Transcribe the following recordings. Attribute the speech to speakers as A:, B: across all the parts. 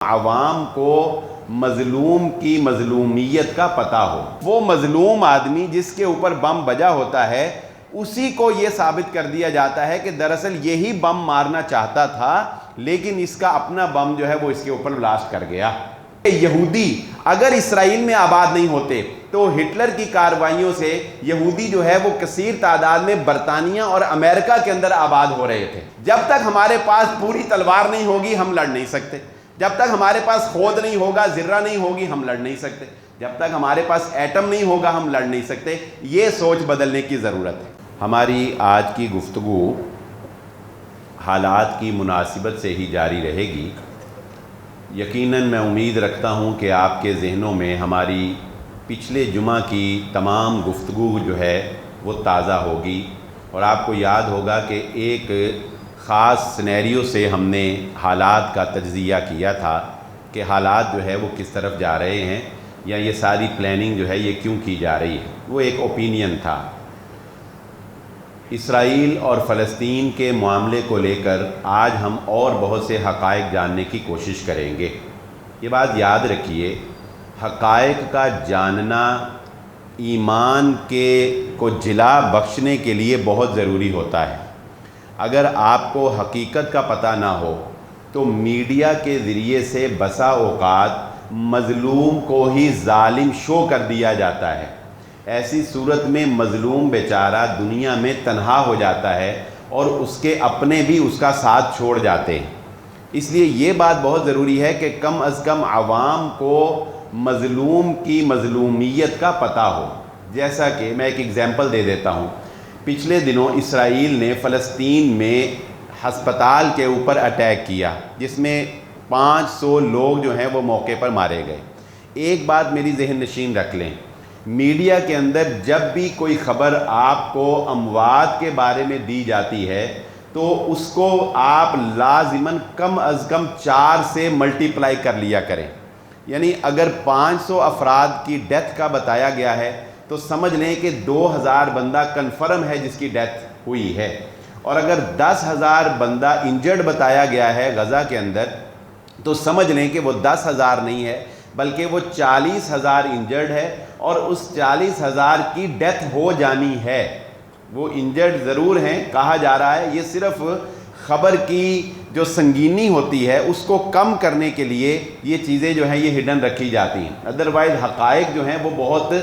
A: عوام کو مظلوم کی مظلومیت کا پتہ ہو۔ وہ مظلوم آدمی جس کے اوپر بم بجا ہوتا ہے اسی کو یہ ثابت کر دیا جاتا ہے کہ دراصل یہی بم مارنا چاہتا تھا لیکن اس کا اپنا بم جو ہے وہ اس کے اوپر بلاسٹ کر گیا۔ یہودی اگر اسرائیل میں آباد نہیں ہوتے تو ہٹلر کی کارروائیوں سے یہودی جو ہے وہ کثیر تعداد میں برطانیہ اور امریکہ کے اندر آباد ہو رہے تھے۔ جب تک ہمارے پاس پوری تلوار نہیں ہوگی ہم لڑ نہیں سکتے، جب تک ہمارے پاس خود نہیں ہوگا، ذرہ نہیں ہوگی، ہم لڑ نہیں سکتے، جب تک ہمارے پاس ایٹم نہیں ہوگا ہم لڑ نہیں سکتے۔ یہ سوچ بدلنے کی ضرورت ہے۔ ہماری آج کی گفتگو حالات کی مناسبت سے ہی جاری رہے گی۔ یقیناً میں امید رکھتا ہوں کہ آپ کے ذہنوں میں ہماری پچھلے جمعہ کی تمام گفتگو جو ہے وہ تازہ ہوگی اور آپ کو یاد ہوگا کہ ایک خاص سینیریو سے ہم نے حالات کا تجزیہ کیا تھا کہ حالات جو ہے وہ کس طرف جا رہے ہیں یا یہ ساری پلاننگ جو ہے یہ کیوں کی جا رہی ہے۔ وہ ایک اوپینین تھا۔ اسرائیل اور فلسطین کے معاملے کو لے کر آج ہم اور بہت سے حقائق جاننے کی کوشش کریں گے۔ یہ بات یاد رکھیے، حقائق کا جاننا ایمان کو جلا بخشنے کے لیے بہت ضروری ہوتا ہے۔ اگر آپ کو حقیقت کا پتہ نہ ہو تو میڈیا کے ذریعے سے بسا اوقات مظلوم کو ہی ظالم شو کر دیا جاتا ہے۔ ایسی صورت میں مظلوم بیچارہ دنیا میں تنہا ہو جاتا ہے اور اس کے اپنے بھی اس کا ساتھ چھوڑ جاتے ہیں۔ اس لیے یہ بات بہت ضروری ہے کہ کم از کم عوام کو مظلوم کی مظلومیت کا پتہ ہو۔ جیسا کہ میں ایک ایگزامپل دے دیتا ہوں، پچھلے دنوں اسرائیل نے فلسطین میں ہسپتال کے اوپر اٹیک کیا جس میں 500 لوگ جو ہیں وہ موقع پر مارے گئے۔ ایک بات میری ذہن نشین رکھ لیں، میڈیا کے اندر جب بھی کوئی خبر آپ کو اموات کے بارے میں دی جاتی ہے تو اس کو آپ لازماً کم از کم 4 سے ملٹیپلائی کر لیا کریں۔ یعنی اگر 500 افراد کی ڈیتھ کا بتایا گیا ہے تو سمجھ لیں کہ 2000 بندہ کنفرم ہے جس کی ڈیتھ ہوئی ہے، اور اگر 10,000 بندہ انجرڈ بتایا گیا ہے غزہ کے اندر تو سمجھ لیں کہ وہ 10,000 نہیں ہے بلکہ وہ 40,000 انجرڈ ہے اور اس 40,000 کی ڈیتھ ہو جانی ہے۔ وہ انجرڈ ضرور ہیں کہا جا رہا ہے، یہ صرف خبر کی جو سنگینی ہوتی ہے اس کو کم کرنے کے لیے یہ چیزیں جو ہیں یہ ہڈن رکھی جاتی ہیں، ادروائز حقائق جو ہیں وہ بہت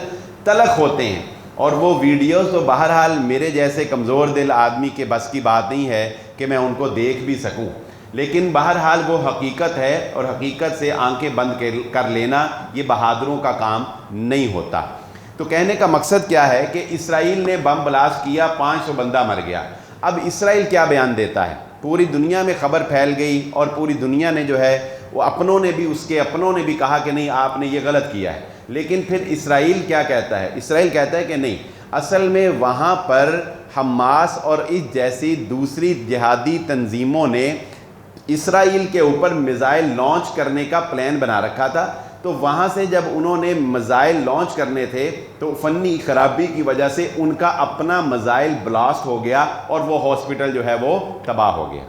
A: تلخ ہوتے ہیں۔ اور وہ ویڈیوز تو بہرحال میرے جیسے کمزور دل آدمی کے بس کی بات نہیں ہے کہ میں ان کو دیکھ بھی سکوں، لیکن بہرحال وہ حقیقت ہے اور حقیقت سے آنکھیں بند کر لینا یہ بہادروں کا کام نہیں ہوتا۔ تو کہنے کا مقصد کیا ہے کہ اسرائیل نے بم بلاسٹ کیا، 500 بندہ مر گیا۔ اب اسرائیل کیا بیان دیتا ہے؟ پوری دنیا میں خبر پھیل گئی اور پوری دنیا نے جو ہے وہ اس کے اپنوں نے بھی کہا کہ نہیں آپ نے یہ غلط کیا ہے، لیکن پھر اسرائیل کیا کہتا ہے؟ اسرائیل کہتا ہے کہ نہیں، اصل میں وہاں پر حماس اور اس جیسی دوسری جہادی تنظیموں نے اسرائیل کے اوپر میزائل لانچ کرنے کا پلان بنا رکھا تھا، تو وہاں سے جب انہوں نے میزائل لانچ کرنے تھے تو فنی خرابی کی وجہ سے ان کا اپنا میزائل بلاسٹ ہو گیا اور وہ ہاسپٹل جو ہے وہ تباہ ہو گیا۔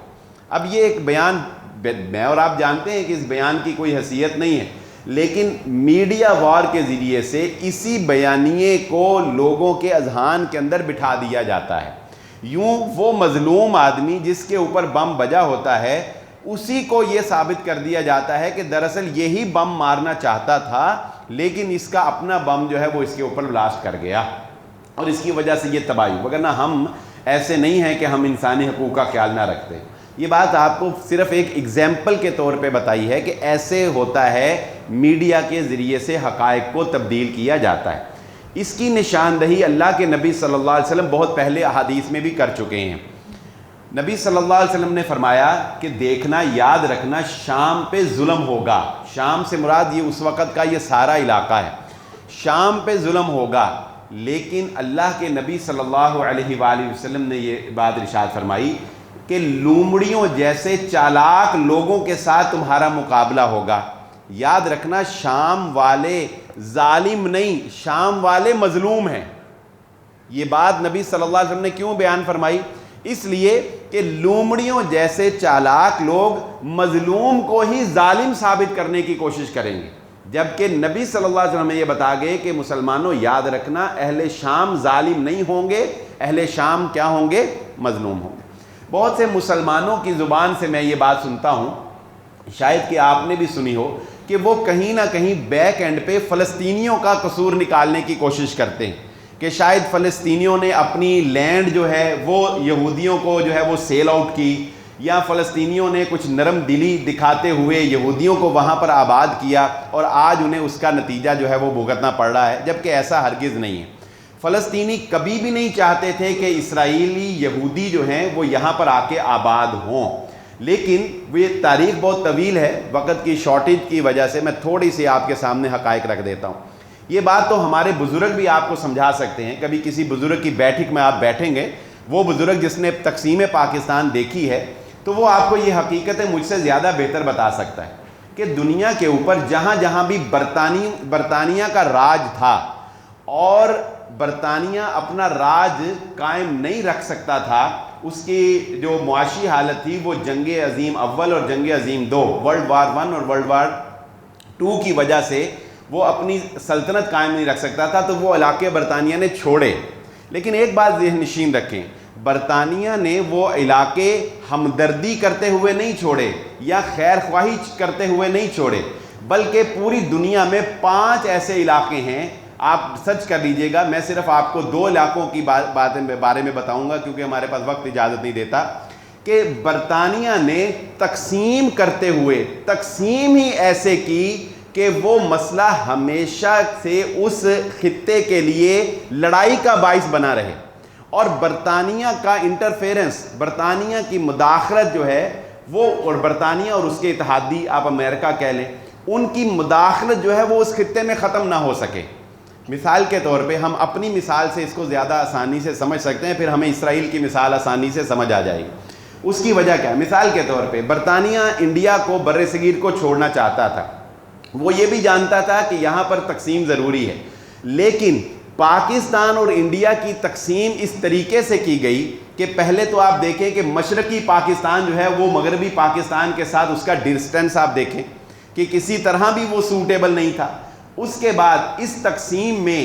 A: اب یہ ایک بیان میں اور آپ جانتے ہیں کہ اس بیان کی کوئی حیثیت نہیں ہے، لیکن میڈیا وار کے ذریعے سے اسی بیانیے کو لوگوں کے اذہان کے اندر بٹھا دیا جاتا ہے۔ یوں وہ مظلوم آدمی جس کے اوپر بم بجا ہوتا ہے اسی کو یہ ثابت کر دیا جاتا ہے کہ دراصل یہی بم مارنا چاہتا تھا لیکن اس کا اپنا بم جو ہے وہ اس کے اوپر بلاسٹ کر گیا اور اس کی وجہ سے یہ تباہی۔ وگرنہ ہم ایسے نہیں ہیں کہ ہم انسانی حقوق کا خیال نہ رکھتے۔ یہ بات آپ کو صرف ایک ایگزامپل کے طور پہ بتائی ہے کہ ایسے ہوتا ہے، میڈیا کے ذریعے سے حقائق کو تبدیل کیا جاتا ہے۔ اس کی نشاندہی اللہ کے نبی صلی اللہ علیہ وسلم بہت پہلے احادیث میں بھی کر چکے ہیں۔ نبی صلی اللہ علیہ وسلم نے فرمایا کہ دیکھنا، یاد رکھنا، شام پہ ظلم ہوگا۔ شام سے مراد یہ اس وقت کا یہ سارا علاقہ ہے۔ شام پہ ظلم ہوگا، لیکن اللہ کے نبی صلی اللہ علیہ وآلہ وسلم نے یہ بات ارشاد فرمائی کہ لومڑیوں جیسے چالاک لوگوں کے ساتھ تمہارا مقابلہ ہوگا۔ یاد رکھنا، شام والے ظالم نہیں، شام والے مظلوم ہیں۔ یہ بات نبی صلی اللہ علیہ وسلم نے کیوں بیان فرمائی؟ اس لیے کہ لومڑیوں جیسے چالاک لوگ مظلوم کو ہی ظالم ثابت کرنے کی کوشش کریں گے، جبکہ نبی صلی اللہ علیہ وسلم یہ بتا گئے کہ مسلمانوں یاد رکھنا، اہل شام ظالم نہیں ہوں گے، اہل شام کیا ہوں گے؟ مظلوم ہوں گے۔ بہت سے مسلمانوں کی زبان سے میں یہ بات سنتا ہوں، شاید کہ آپ نے بھی سنی ہو، کہ وہ کہیں نہ کہیں بیک اینڈ پہ فلسطینیوں کا قصور نکالنے کی کوشش کرتے ہیں کہ شاید فلسطینیوں نے اپنی لینڈ جو ہے وہ یہودیوں کو جو ہے وہ سیل آؤٹ کی، یا فلسطینیوں نے کچھ نرم دلی دکھاتے ہوئے یہودیوں کو وہاں پر آباد کیا اور آج انہیں اس کا نتیجہ جو ہے وہ بھگتنا پڑ رہا ہے، جبکہ ایسا ہرگز نہیں ہے۔ فلسطینی کبھی بھی نہیں چاہتے تھے کہ اسرائیلی یہودی جو ہیں وہ یہاں پر آ کے آباد ہوں، لیکن یہ تاریخ بہت طویل ہے، وقت کی شارٹیج کی وجہ سے میں تھوڑی سی آپ کے سامنے حقائق رکھ دیتا ہوں۔ یہ بات تو ہمارے بزرگ بھی آپ کو سمجھا سکتے ہیں، کبھی کسی بزرگ کی بیٹھک میں آپ بیٹھیں گے، وہ بزرگ جس نے تقسیم پاکستان دیکھی ہے تو وہ آپ کو یہ حقیقتیں مجھ سے زیادہ بہتر بتا سکتا ہے کہ دنیا کے اوپر جہاں جہاں بھی برطانیہ کا راج تھا اور برطانیہ اپنا راج قائم نہیں رکھ سکتا تھا، اس کی جو معاشی حالت تھی وہ جنگ عظیم اول اور جنگ عظیم دو، ورلڈ وار 1 اور ورلڈ وار 2 کی وجہ سے وہ اپنی سلطنت قائم نہیں رکھ سکتا تھا، تو وہ علاقے برطانیہ نے چھوڑے۔ لیکن ایک بات ذہن نشین رکھیں، برطانیہ نے وہ علاقے ہمدردی کرتے ہوئے نہیں چھوڑے یا خیر خواہی کرتے ہوئے نہیں چھوڑے، بلکہ پوری دنیا میں 5 ایسے علاقے ہیں، آپ سرچ کر لیجئے گا، میں صرف آپ کو 2 علاقوں کی بارے میں بتاؤں گا کیونکہ ہمارے پاس وقت اجازت نہیں دیتا، کہ برطانیہ نے تقسیم کرتے ہوئے تقسیم ہی ایسے کی کہ وہ مسئلہ ہمیشہ سے اس خطے کے لیے لڑائی کا باعث بنا رہے، اور برطانیہ کا انٹرفیرنس، برطانیہ کی مداخلت جو ہے وہ، اور برطانیہ اور اس کے اتحادی آپ امریکہ کہہ لیں، ان کی مداخلت جو ہے وہ اس خطے میں ختم نہ ہو سکے۔ مثال کے طور پہ ہم اپنی مثال سے اس کو زیادہ آسانی سے سمجھ سکتے ہیں، پھر ہمیں اسرائیل کی مثال آسانی سے سمجھ آ جائے گی۔ اس کی وجہ کیا ہے؟ مثال کے طور پہ برطانیہ انڈیا کو، بر صغیر کو چھوڑنا چاہتا تھا، وہ یہ بھی جانتا تھا کہ یہاں پر تقسیم ضروری ہے، لیکن پاکستان اور انڈیا کی تقسیم اس طریقے سے کی گئی کہ پہلے تو آپ دیکھیں کہ مشرقی پاکستان جو ہے وہ مغربی پاکستان کے ساتھ اس کا ڈسٹینس آپ دیکھیں کہ کسی طرح بھی وہ سوٹیبل نہیں تھا۔ اس کے بعد اس تقسیم میں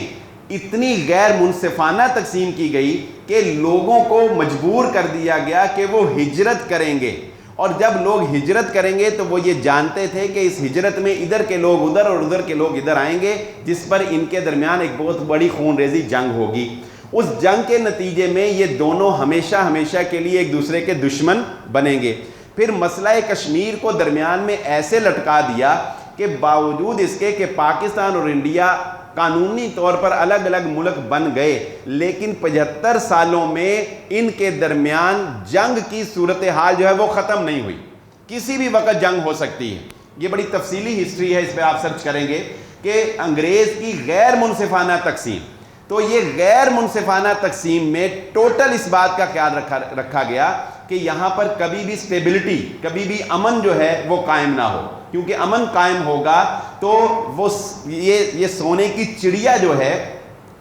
A: اتنی غیر منصفانہ تقسیم کی گئی کہ لوگوں کو مجبور کر دیا گیا کہ وہ ہجرت کریں گے، اور جب لوگ ہجرت کریں گے تو وہ یہ جانتے تھے کہ اس ہجرت میں ادھر کے لوگ ادھر اور ادھر کے لوگ ادھر آئیں گے، جس پر ان کے درمیان ایک بہت بڑی خون ریزی جنگ ہوگی۔ اس جنگ کے نتیجے میں یہ دونوں ہمیشہ ہمیشہ کے لیے ایک دوسرے کے دشمن بنیں گے۔ پھر مسئلہ کشمیر کو درمیان میں ایسے لٹکا دیا کہ باوجود اس کے کہ پاکستان اور انڈیا قانونی طور پر الگ الگ ملک بن گئے، لیکن 75 سالوں میں ان کے درمیان جنگ کی صورتحال جو ہے وہ ختم نہیں ہوئی۔ کسی بھی وقت جنگ ہو سکتی ہے، یہ بڑی تفصیلی ہسٹری ہے، اس پہ آپ سرچ کریں گے کہ انگریز کی غیر منصفانہ تقسیم، تو یہ غیر منصفانہ تقسیم میں ٹوٹل اس بات کا خیال رکھا گیا کہ یہاں پر کبھی بھی سٹیبلٹی، کبھی بھی امن جو ہے وہ قائم نہ ہو، کیونکہ امن قائم ہوگا تو وہ یہ سونے کی چڑیا جو ہے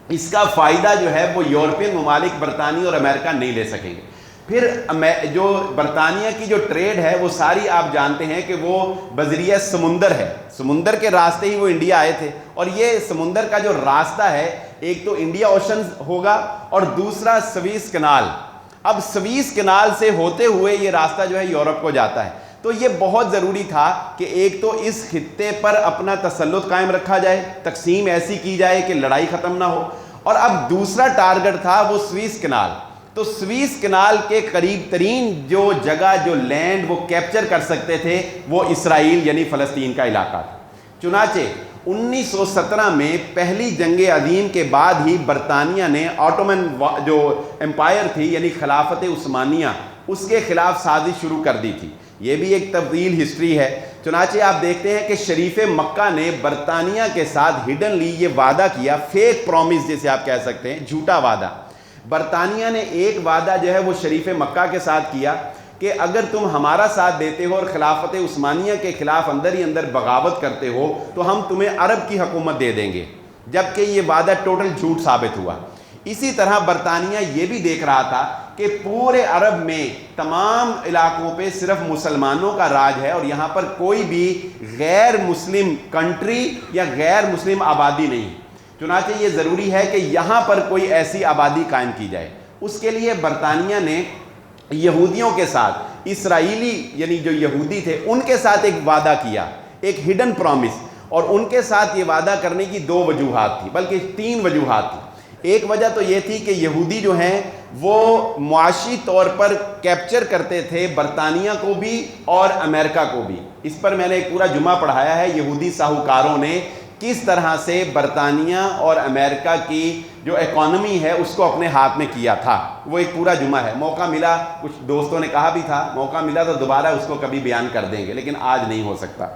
A: اس کا فائدہ جو ہے وہ یورپین ممالک برطانیہ اور امریکہ نہیں لے سکیں گے۔ پھر جو برطانیہ کی جو ٹریڈ ہے وہ ساری آپ جانتے ہیں کہ وہ بذریعہ سمندر ہے، سمندر کے راستے ہی وہ انڈیا آئے تھے، اور یہ سمندر کا جو راستہ ہے ایک تو انڈیا اوشن ہوگا اور دوسرا سویس کنال۔ اب سویس کنال سے ہوتے ہوئے یہ راستہ جو ہے یورپ کو جاتا ہے، تو یہ بہت ضروری تھا کہ ایک تو اس خطے پر اپنا تسلط قائم رکھا جائے، تقسیم ایسی کی جائے کہ لڑائی ختم نہ ہو، اور اب دوسرا ٹارگٹ تھا وہ سویس کنال۔ تو سویس کنال کے قریب ترین جو جگہ، جو لینڈ وہ کیپچر کر سکتے تھے وہ اسرائیل یعنی فلسطین کا علاقہ تھا۔ چنانچہ 1917 میں پہلی جنگ عظیم کے بعد ہی برطانیہ نے آٹومن جو امپائر تھی یعنی خلافت عثمانیہ، اس کے خلاف سازش شروع کر دی تھی۔ یہ بھی ایک طویل ہسٹری ہے۔ چنانچہ آپ دیکھتے ہیں کہ شریف مکہ نے برطانیہ کے ساتھ ہڈنلی یہ وعدہ کیا، فیک پرومس جسے آپ کہہ سکتے ہیں، جھوٹا وعدہ۔ برطانیہ نے ایک وعدہ جو ہے وہ شریف مکہ کے ساتھ کیا کہ اگر تم ہمارا ساتھ دیتے ہو اور خلافت عثمانیہ کے خلاف اندر ہی اندر بغاوت کرتے ہو تو ہم تمہیں عرب کی حکومت دے دیں گے، جبکہ یہ وعدہ ٹوٹل جھوٹ ثابت ہوا۔ اسی طرح برطانیہ یہ بھی دیکھ رہا تھا کہ کہ پورے عرب میں تمام علاقوں پہ صرف مسلمانوں کا راج ہے اور یہاں پر کوئی بھی غیر مسلم کنٹری یا غیر مسلم آبادی نہیں. چنانچہ یہ ضروری ہے کہ یہاں پر کوئی ایسی آبادی قائم کی جائے. اس کے لیے برطانیہ نے یہودیوں کے ساتھ، اسرائیلی یعنی جو یہودی تھے ان کے ساتھ ایک وعدہ کیا، ایک ہڈن پرومس. اور ان کے ساتھ یہ وعدہ کرنے کی 2 وجوہات تھی، بلکہ 3 وجوہات تھی. ایک وجہ تو یہ تھی کہ یہودی جو ہیں وہ معاشی طور پر کیپچر کرتے تھے برطانیہ کو بھی اور امریکہ کو بھی. اس پر میں نے ایک پورا جمعہ پڑھایا ہے، یہودی ساہوکاروں نے کس طرح سے برطانیہ اور امریکہ کی جو اکانومی ہے اس کو اپنے ہاتھ میں کیا تھا. وہ ایک پورا جمعہ ہے، موقع ملا، کچھ دوستوں نے کہا بھی تھا موقع ملا تو دوبارہ اس کو کبھی بیان کر دیں گے، لیکن آج نہیں ہو سکتا.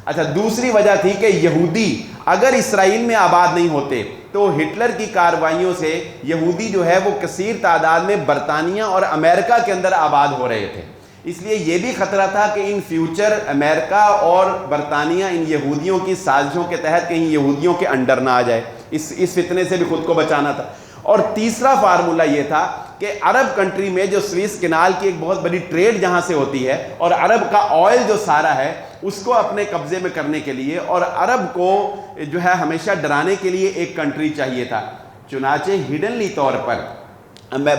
A: اچھا، دوسری وجہ تھی کہ یہودی اگر اسرائیل میں آباد نہیں ہوتے تو ہٹلر کی کارروائیوں سے یہودی جو ہے وہ کثیر تعداد میں برطانیہ اور امریکہ کے اندر آباد ہو رہے تھے. اس لیے یہ بھی خطرہ تھا کہ ان فیوچر امریکہ اور برطانیہ ان یہودیوں کی سازشوں کے تحت کہیں یہودیوں کے انڈر نہ آ جائے. اس فتنے سے بھی خود کو بچانا تھا. اور تیسرا فارمولہ یہ تھا کہ عرب کنٹری میں جو سویس کنال کی ایک بہت بڑی ٹریڈ جہاں سے ہوتی ہے اور عرب کا آئل جو سارا ہے اس کو اپنے قبضے میں کرنے کے لیے اور عرب کو جو ہے ہمیشہ ڈرانے کے لیے ایک کنٹری چاہیے تھا. چنانچہ ہڈنلی طور پر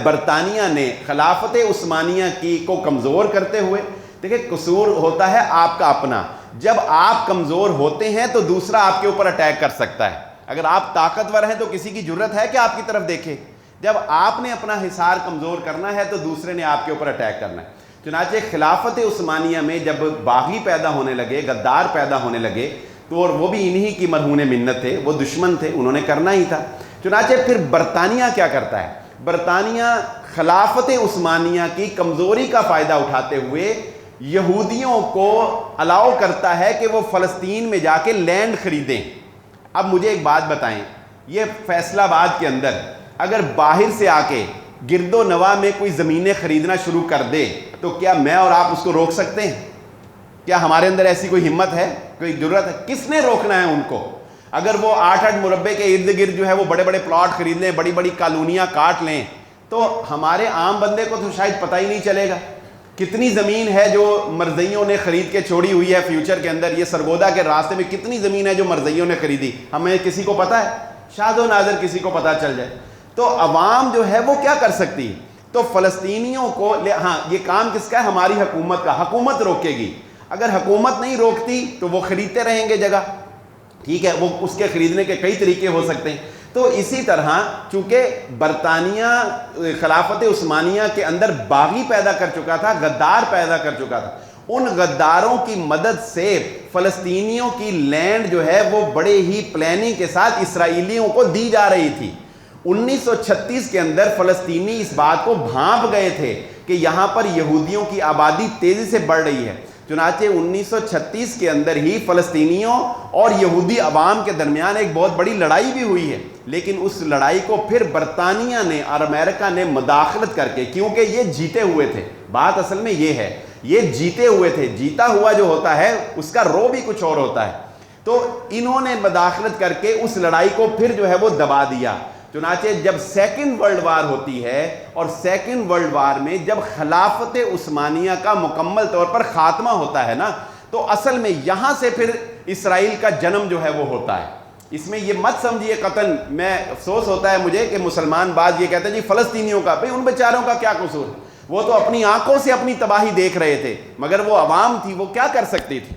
A: برطانیہ نے خلافت عثمانیہ کو کمزور کرتے ہوئے، دیکھیں قصور ہوتا ہے آپ کا اپنا، جب آپ کمزور ہوتے ہیں تو دوسرا آپ کے اوپر اٹیک کر سکتا ہے. اگر آپ طاقتور ہیں تو کسی کی جرت ہے کہ آپ کی طرف دیکھے. جب آپ نے اپنا حصار کمزور کرنا ہے تو دوسرے نے آپ کے اوپر اٹیک کرنا ہے. چنانچہ خلافت عثمانیہ میں جب باغی پیدا ہونے لگے، غدار پیدا ہونے لگے، تو اور وہ بھی انہی کی مرہون منت تھے، وہ دشمن تھے، انہوں نے کرنا ہی تھا. چنانچہ پھر برطانیہ کیا کرتا ہے؟ برطانیہ خلافت عثمانیہ کی کمزوری کا فائدہ اٹھاتے ہوئے یہودیوں کو الاؤ کرتا ہے کہ وہ فلسطین میں جا کے لینڈ خریدیں. اب مجھے ایک بات بتائیں، یہ فیصل آباد کے اندر اگر باہر سے آ کے گرد و نواح میں کوئی زمینیں خریدنا شروع کر دے تو کیا میں اور آپ اس کو روک سکتے ہیں؟ کیا ہمارے اندر ایسی کوئی ہمت ہے، کوئی ضرورت ہے؟ کس نے روکنا ہے ان کو؟ اگر وہ 8 مربع کے ارد گرد جو ہے وہ بڑے بڑے پلاٹ خرید لیں، بڑی بڑی کالونیاں کاٹ لیں، تو ہمارے عام بندے کو تو شاید پتہ ہی نہیں چلے گا. کتنی زمین ہے جو مرزئیوں نے خرید کے چھوڑی ہوئی ہے فیوچر کے اندر، یہ سرگودا کے راستے میں کتنی زمین ہے جو مرزئیوں نے خریدی، ہمیں کسی کو پتہ ہے؟ شاد و نادر کسی کو پتہ چل جائے. تو عوام جو ہے وہ کیا کر سکتی ہے؟ تو فلسطینیوں کو ہاں یہ کام کس کا ہے؟ ہماری حکومت کا. حکومت روکے گی. اگر حکومت نہیں روکتی تو وہ خریدتے رہیں گے جگہ، ٹھیک ہے، وہ اس کے خریدنے کے کئی طریقے ہو سکتے ہیں. تو اسی طرح چونکہ برطانیہ خلافت عثمانیہ کے اندر باغی پیدا کر چکا تھا، غدار پیدا کر چکا تھا، ان غداروں کی مدد سے فلسطینیوں کی لینڈ جو ہے وہ بڑے ہی پلاننگ کے ساتھ اسرائیلیوں کو دی جا رہی تھی. 1936 کے اندر فلسطینی اس بات کو بھانپ گئے تھے کہ یہاں پر یہودیوں کی آبادی تیزی سے بڑھ رہی ہے. چنانچہ 1936 کے اندر ہی فلسطینیوں اور یہودی عوام کے درمیان ایک بہت بڑی لڑائی بھی ہوئی ہے، لیکن اس لڑائی کو پھر برطانیہ نے اور امریکہ نے مداخلت کر کے، کیونکہ یہ جیتے ہوئے تھے، بات اصل میں یہ ہے، یہ جیتے ہوئے تھے، جیتا ہوا جو ہوتا ہے اس کا رو بھی کچھ اور ہوتا ہے، تو انہوں نے مداخلت کر کے اس لڑائی کو پھر جو ہے وہ دبا دیا. چنانچہ جب سیکنڈ ورلڈ وار ہوتی ہے اور سیکنڈ ورلڈ وار میں جب خلافت عثمانیہ کا مکمل طور پر خاتمہ ہوتا ہے نا، تو اصل میں یہاں سے پھر اسرائیل کا جنم جو ہے وہ ہوتا ہے. اس میں یہ مت سمجھیے قتل، میں افسوس ہوتا ہے مجھے کہ مسلمان بعض یہ کہتے ہیں جی فلسطینیوں کا، بھئی ان بیچاروں کا کیا قصور، وہ تو اپنی آنکھوں سے اپنی تباہی دیکھ رہے تھے، مگر وہ عوام تھی، وہ کیا کر سکتی تھی.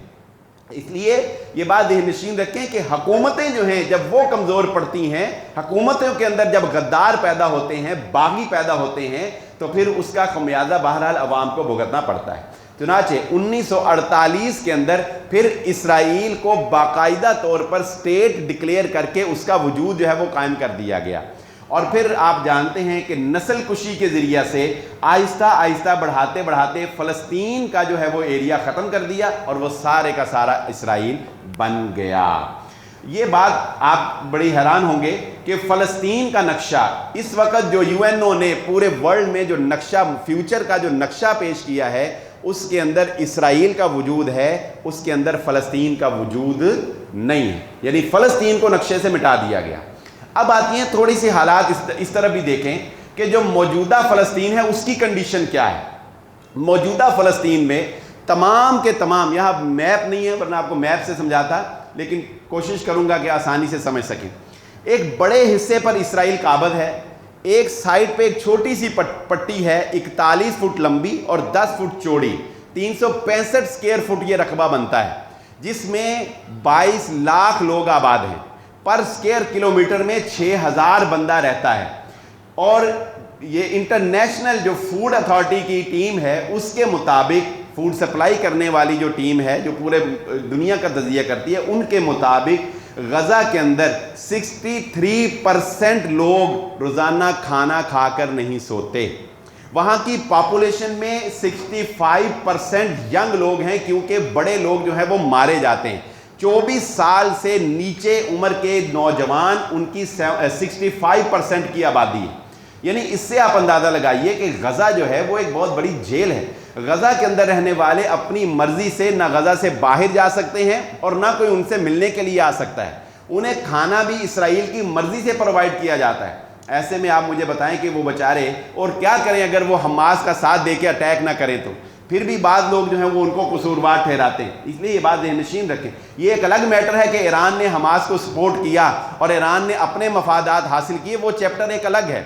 A: اس لیے یہ بات ذہن نشین رکھیں کہ حکومتیں جو ہیں جب وہ کمزور پڑتی ہیں، حکومتوں کے اندر جب غدار پیدا ہوتے ہیں، باغی پیدا ہوتے ہیں، تو پھر اس کا خمیازہ بہرحال عوام کو بھگتنا پڑتا ہے. چنانچہ 1948 کے اندر پھر اسرائیل کو باقاعدہ طور پر سٹیٹ ڈکلیئر کر کے اس کا وجود جو ہے وہ قائم کر دیا گیا. اور پھر آپ جانتے ہیں کہ نسل کشی کے ذریعہ سے آہستہ آہستہ بڑھاتے بڑھاتے فلسطین کا جو ہے وہ ایریا ختم کر دیا اور وہ سارے کا سارا اسرائیل بن گیا. یہ بات آپ بڑی حیران ہوں گے کہ فلسطین کا نقشہ اس وقت جو یو این او نے پورے ورلڈ میں جو نقشہ فیوچر کا جو نقشہ پیش کیا ہے اس کے اندر اسرائیل کا وجود ہے، اس کے اندر فلسطین کا وجود نہیں ہے، یعنی فلسطین کو نقشے سے مٹا دیا گیا. اب آتی ہیں تھوڑی سی حالات اس طرح بھی دیکھیں کہ جو موجودہ فلسطین ہے اس کی کنڈیشن کیا ہے۔ موجودہ فلسطین میں تمام کے تمام، یہاں میپ نہیں ہے ورنہ آپ کو میپ سے سمجھاتا، لیکن کوشش کروں گا کہ آسانی سے سمجھ سکیں۔ ایک بڑے حصے پر اسرائیل قابض ہے، ایک سائڈ پہ ایک چھوٹی سی پٹی ہے 41 فٹ لمبی اور 10 فٹ چوڑی، 365 سکوائر فٹ یہ رقبہ بنتا ہے، جس میں 22 لاکھ لوگ آباد ہیں۔ پر سکوائر کلومیٹر میں 6000 بندہ رہتا ہے، اور یہ انٹرنیشنل جو فوڈ اتھارٹی کی ٹیم ہے اس کے مطابق، فوڈ سپلائی کرنے والی جو ٹیم ہے جو پورے دنیا کا تجزیہ کرتی ہے، ان کے مطابق غزہ کے اندر 63% لوگ روزانہ کھانا کھا کر نہیں سوتے۔ وہاں کی پاپولیشن میں 65% ینگ لوگ ہیں، کیونکہ بڑے لوگ جو ہیں وہ مارے جاتے ہیں۔ 24 سال سے نیچے عمر کے نوجوان ان کی 65% کی آبادی ہے۔ یعنی اس سے آپ اندازہ لگائیے کہ غزہ جو ہے وہ ایک بہت بڑی جیل ہے۔ غزہ کے اندر رہنے والے اپنی مرضی سے نہ غزہ سے باہر جا سکتے ہیں اور نہ کوئی ان سے ملنے کے لیے آ سکتا ہے۔ انہیں کھانا بھی اسرائیل کی مرضی سے پرووائڈ کیا جاتا ہے۔ ایسے میں آپ مجھے بتائیں کہ وہ بیچارے اور کیا کریں اگر وہ حماس کا ساتھ دے کے اٹیک نہ کریں تو؟ پھر بھی بعض لوگ جو ہیں وہ ان کو قصوروار ٹھہراتے ہیں۔ اس لیے یہ بات ذہن نشین رکھیں۔ یہ ایک الگ میٹر ہے کہ ایران نے حماس کو سپورٹ کیا اور ایران نے اپنے مفادات حاصل کیے، وہ چیپٹر ایک الگ ہے،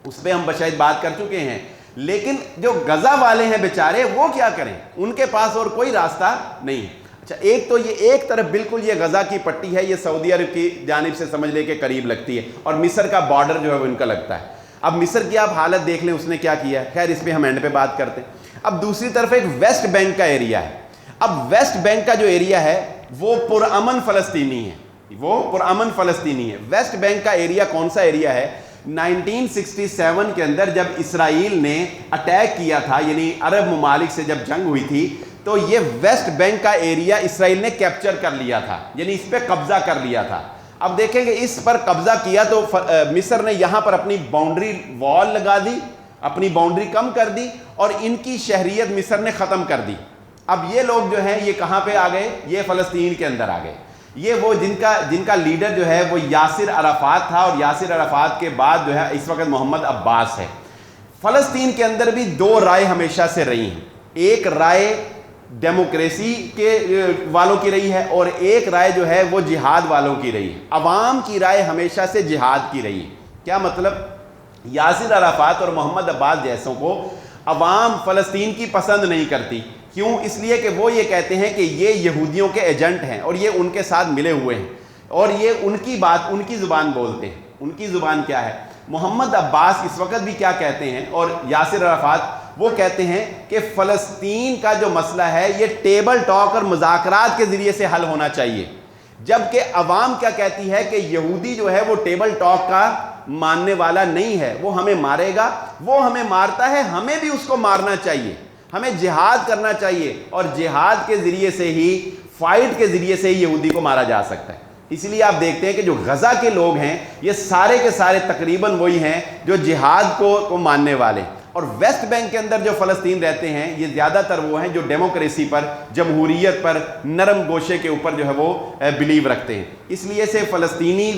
A: اس پہ ہم بشاید بات کر چکے ہیں۔ لیکن جو غزہ والے ہیں بیچارے، وہ کیا کریں؟ ان کے پاس اور کوئی راستہ نہیں ہے۔ اچھا، ایک تو یہ ایک طرف بالکل یہ غزہ کی پٹی ہے، یہ سعودی عرب کی جانب سے سمجھ لے کے قریب لگتی ہے، اور مصر کا بارڈر جو ہے وہ ان کا لگتا ہے۔ اب مصر کی آپ حالت دیکھ لیں، اس نے کیا کیا ہے، خیر اس پہ ہم اینڈ پہ بات کرتے ہیں۔ اب دوسری طرف ایک ویسٹ بینک کا ایریا ہے۔ اب ویسٹ بینک کا جو ایریا ہے وہ پرامن فلسطینی ہے، وہ پرامن فلسطینی ہے۔ ویسٹ بینک کا ایریا کون سا ایریا ہے؟ 1967 کے اندر جب اسرائیل نے اٹیک کیا تھا، یعنی عرب ممالک سے جب جنگ ہوئی تھی، تو یہ ویسٹ بینک کا ایریا اسرائیل نے کیپچر کر لیا تھا، یعنی اس پہ قبضہ کر لیا تھا۔ اب دیکھیں کہ اس پر قبضہ کیا تو مصر نے یہاں پر اپنی باؤنڈری وال لگا دی، اپنی باؤنڈری کم کر دی، اور ان کی شہریت مصر نے ختم کر دی۔ اب یہ لوگ جو ہیں یہ کہاں پہ آ گئے؟ یہ فلسطین کے اندر آ گئے۔ یہ وہ جن کا لیڈر جو ہے وہ یاسر عرفات تھا، اور یاسر عرفات کے بعد جو ہے اس وقت محمد عباس ہے۔ فلسطین کے اندر بھی دو رائے ہمیشہ سے رہی ہیں، ایک رائے ڈیموکریسی کے والوں کی رہی ہے، اور ایک رائے جو ہے وہ جہاد والوں کی رہی ہے۔ عوام کی رائے ہمیشہ سے جہاد کی رہی ہے۔ کیا مطلب؟ یاسر عرفات اور محمد عباس جیسوں کو عوام فلسطین کی پسند نہیں کرتی۔ کیوں؟ اس لیے کہ وہ یہ کہتے ہیں کہ یہ یہودیوں کے ایجنٹ ہیں اور یہ ان کے ساتھ ملے ہوئے ہیں، اور یہ ان کی بات، ان کی زبان بولتے ہیں۔ ان کی زبان کیا ہے؟ محمد عباس اس وقت بھی کیا کہتے ہیں، اور یاسر عرفات وہ کہتے ہیں کہ فلسطین کا جو مسئلہ ہے یہ ٹیبل ٹاک اور مذاکرات کے ذریعے سے حل ہونا چاہیے، جبکہ عوام کیا کہتی ہے کہ یہودی جو ہے وہ ٹیبل ٹاک کا ماننے والا نہیں ہے، وہ ہمیں مارے گا، وہ ہمیں مارتا ہے، ہمیں بھی اس کو مارنا چاہیے، ہمیں جہاد کرنا چاہیے، اور جہاد کے ذریعے سے ہی، فائٹ کے ذریعے سے ہی یہودی کو مارا جا سکتا ہے۔ اس لیے آپ دیکھتے ہیں کہ جو غزہ کے لوگ ہیں یہ سارے کے سارے تقریباً وہی ہیں جو جہاد کو ماننے والے، اور ویسٹ بینک کے اندر جو فلسطین رہتے ہیں یہ زیادہ تر وہ ہیں جو ڈیموکریسی پر، جمہوریت پر، نرم گوشے کے اوپر جو ہے وہ بلیو رکھتے ہیں۔ اس لیے سے فلسطینی